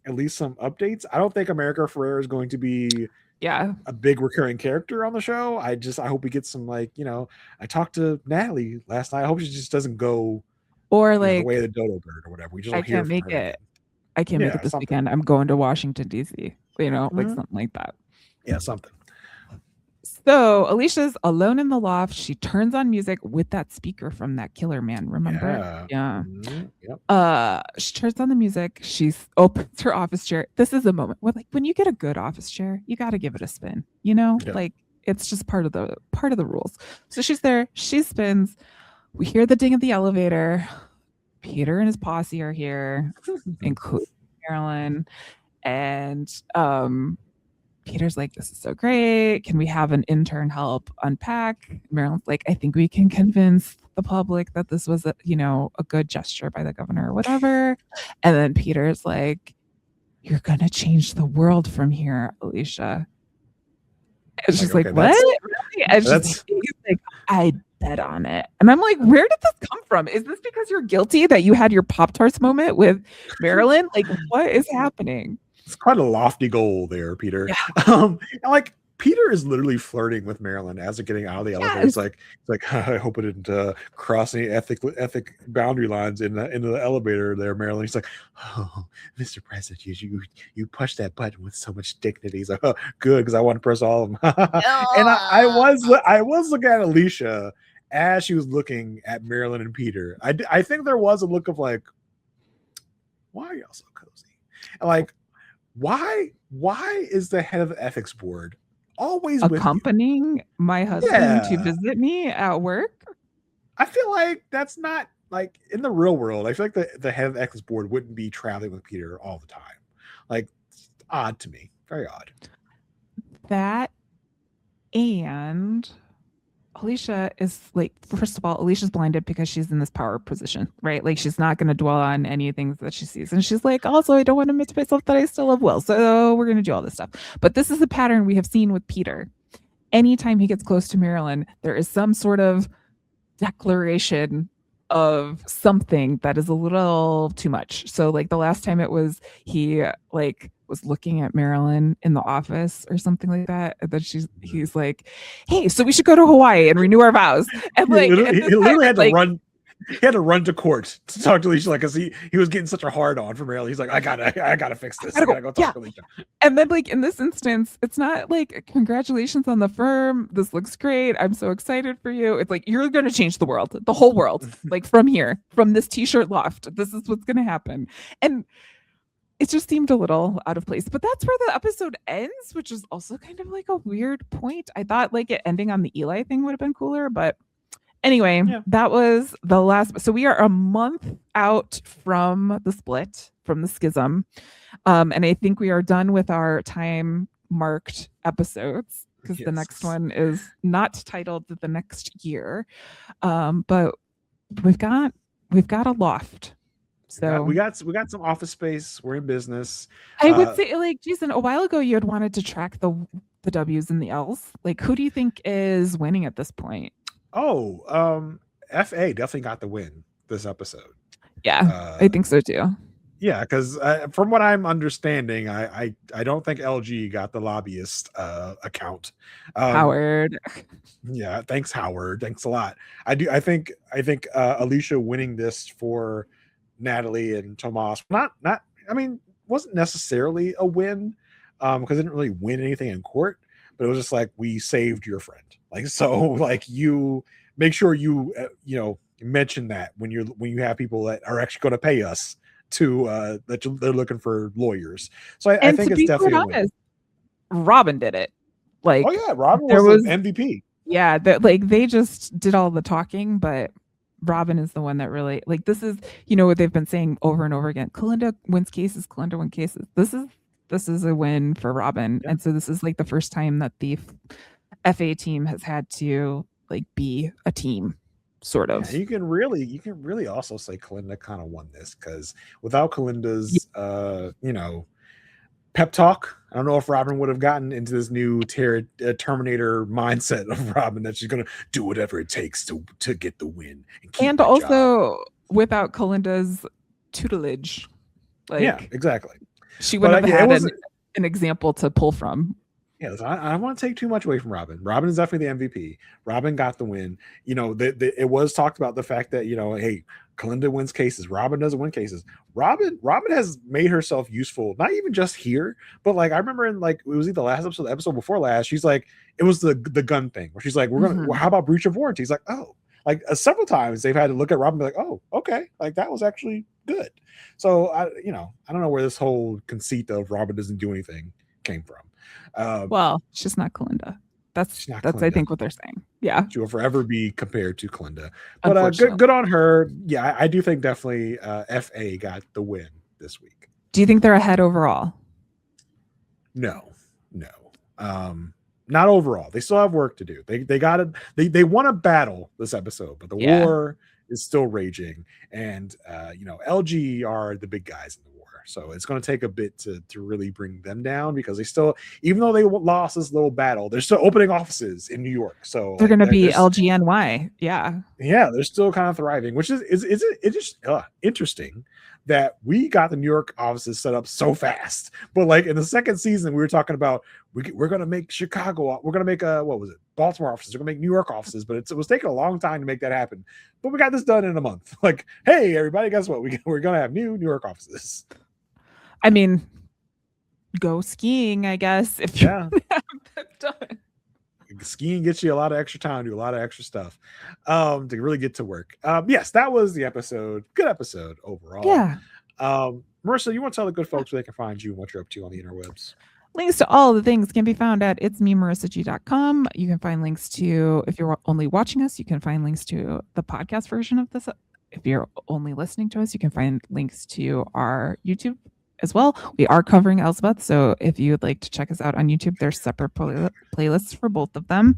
at least some updates. I don't think America Ferrera is going to be a big recurring character on the show. I hope we get some like, I talked to Natalie last night. I hope she just doesn't go or like the way of the dodo bird or whatever. We just I can't make it. I can't make it this weekend. I'm going to Washington, D.C. Like something like that. Yeah, something. So Alicia's alone in the loft. She turns on music with that speaker from that killer man. Remember? Yeah. Mm-hmm. Yep. She turns on the music. She opens her office chair. This is a moment where, like, when you get a good office chair, you got to give it a spin. Like it's just part of the rules. So she's there. She spins. We hear the ding of the elevator. Peter and his posse are here, including Marilyn, and Peter's like, this is so great. Can we have an intern help unpack? Marilyn's like, I think we can convince the public that this was a good gesture by the governor or whatever. And then Peter's like, you're going to change the world from here, Alicia. And she's like, what? Really? And he's like, I bet on it. And I'm like, where did this come from? Is this because you're guilty that you had your Pop-Tarts moment with Marilyn? Like, what is happening? It's quite a lofty goal there, Peter. Yeah. Like Peter is literally flirting with Marilyn as they're getting out of the elevator. It's like I hope it didn't cross any ethic boundary lines in the elevator there, Marilyn. He's like, oh, Mr. President, you push that button with so much dignity. He's like, oh, good, because I want to press all of them. And I was looking at Alicia as she was looking at Marilyn and Peter. I think there was a look of like, why are y'all so cozy? And like, why is the head of the ethics board always accompanying my husband to visit me at work? I feel like that's not like in the real world. I feel like the head of the ethics board wouldn't be traveling with Peter all the time. Like, it's odd to me. Very odd. That, and Alicia is like, first of all, Alicia's blinded because she's in this power position, right? Like she's not going to dwell on any things that she sees. And she's like, also, I don't want to admit to myself that I still love Will. So we're going to do all this stuff. But this is a pattern we have seen with Peter. Anytime he gets close to Marilyn, there is some sort of declaration of something that is a little too much. So like the last time it was he like was looking at Marilyn in the office or something like that. And then he's like, hey, so we should go to Hawaii and renew our vows. And like he literally had to run. He had to run to court to talk to Alicia, like, because he was getting such a hard on from Marilyn. He's like, I gotta fix this. I gotta go talk to Alicia. And then, like in this instance, it's not like congratulations on the firm. This looks great. I'm so excited for you. It's like you're gonna change the world, the whole world, like from here, from this t-shirt loft. This is what's gonna happen. And it just seemed a little out of place. But that's where the episode ends, which is also kind of like a weird point. I thought like it ending on the Eli thing would have been cooler, but anyway, that was the last. So we are a month out from the split, from the schism. And I think we are done with our time marked episodes because the next one is not titled the next year. But we've got a loft. So we got some office space. We're in business. I would say, like, Jason, a while ago you had wanted to track the W's and the L's. Like, who do you think is winning at this point? Oh, FA definitely got the win this episode. Yeah, I think so too. Yeah, because from what I'm understanding, I don't think LG got the lobbyist account. Howard. Yeah, thanks, Howard. Thanks a lot. I think Alicia winning this for Natalie and Tomas, not I mean, wasn't necessarily a win because they didn't really win anything in court, but it was just like, we saved your friend. Like, so like you make sure you mention that when you have people that are actually going to pay us to that they're looking for lawyers. So I think it's definitely honest, Robin did it. Like, oh yeah, Robin was MVP. Yeah, that like they just did all the talking, but Robin is the one that really, like, this is, what they've been saying over and over again. Kalinda wins cases. Kalinda wins cases. This is a win for Robin, and so this is like the first time that the FA team has had to like be a team, sort of. Yeah, you can really also say Kalinda kind of won this because without Kalinda's pep talk, I don't know if Robin would have gotten into this new Terminator mindset of Robin that she's gonna do whatever it takes to get the win and also job. Without Kalinda's tutelage, like, yeah, exactly, she wouldn't have had an example to pull from. Yeah, I don't want to take too much away from Robin. Robin is definitely the MVP. Robin got the win. It was talked about the fact that, hey, Kalinda wins cases. Robin doesn't win cases. Robin has made herself useful, not even just here, but like I remember in like it was either the last episode, the episode before last. She's like, it was the gun thing where she's like, we're gonna. Well, how about breach of warranty? He's like, oh, like several times they've had to look at Robin and be like, oh, okay, like that was actually good. So I don't know where this whole conceit of Robin doesn't do anything came from. Well, it's just not Kalinda. That's Kalinda. I think what they're saying. Yeah, she will forever be compared to Kalinda. But good on her. Yeah, I do think definitely FA got the win this week. Do you think they're ahead overall? No. Not overall. They still have work to do. They won a battle this episode, but the war is still raging, and LG are the big guys in the war. So it's going to take a bit to really bring them down because they still, even though they lost this little battle, they're still opening offices in New York. So they're going to be LGNY. Yeah, they're still kind of thriving, which is just interesting that we got the New York offices set up so fast. But like in the second season, we were talking about we're going to make Chicago, we're going to make Baltimore offices, we're going to make New York offices, but it was taking a long time to make that happen. But we got this done in a month. Like, hey, everybody, guess what? We're going to have New York offices. I mean, go skiing, I guess. If you have that done. Skiing gets you a lot of extra time, do a lot of extra stuff to really get to work. Yes, that was the episode. Good episode overall. Yeah. Marissa, you want to tell the good folks where they can find you and what you're up to on the interwebs? Links to all the things can be found at itsmemarissag.com. You can find links to, if you're only watching us, you can find links to the podcast version of this. If you're only listening to us, you can find links to our YouTube as well. We are covering Elspeth, so if you would like to check us out on YouTube, there's separate playlists for both of them.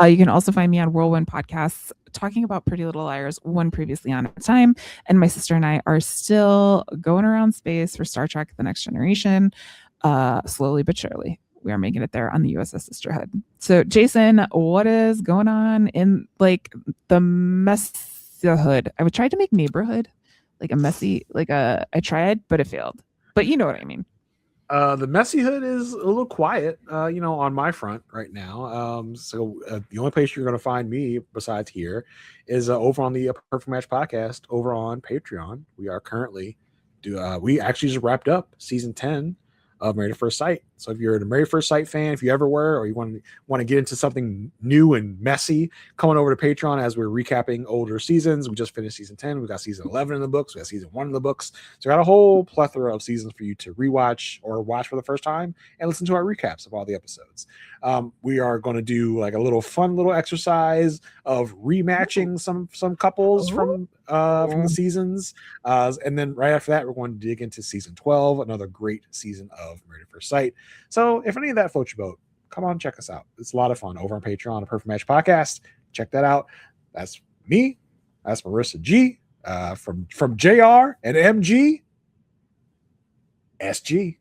You can also find me on Whirlwind Podcasts talking about Pretty Little Liars, one previously on at time. And my sister and I are still going around space for Star Trek: The Next Generation, slowly but surely. We are making it there on the USS Sisterhood. So, Jason, what is going on in like the messihood? I would try to make neighborhood like a messy, I tried, but it failed. But you know what I mean. The messyhood is a little quiet, on my front right now. So the only place you're going to find me besides here is over on the Perfect Match podcast over on Patreon. We are currently we actually just wrapped up season 10 of Married at First Sight. So if you're a Married at First Sight fan, if you ever were, or you want to get into something new and messy, coming over to Patreon as we're recapping older seasons. We just finished season 10. We got season 11 in the books. We got season 1 in the books. So we got a whole plethora of seasons for you to rewatch or watch for the first time and listen to our recaps of all the episodes. We are going to do like a little fun little exercise of rematching some couples from the seasons. And then right after that, we're going to dig into season 12, another great season of Married at First Sight. So if any of that floats your boat, come on, check us out. It's a lot of fun over on Patreon, a Perfect Match podcast. Check that out. That's me. That's Marissa G. From JR and MG. SG.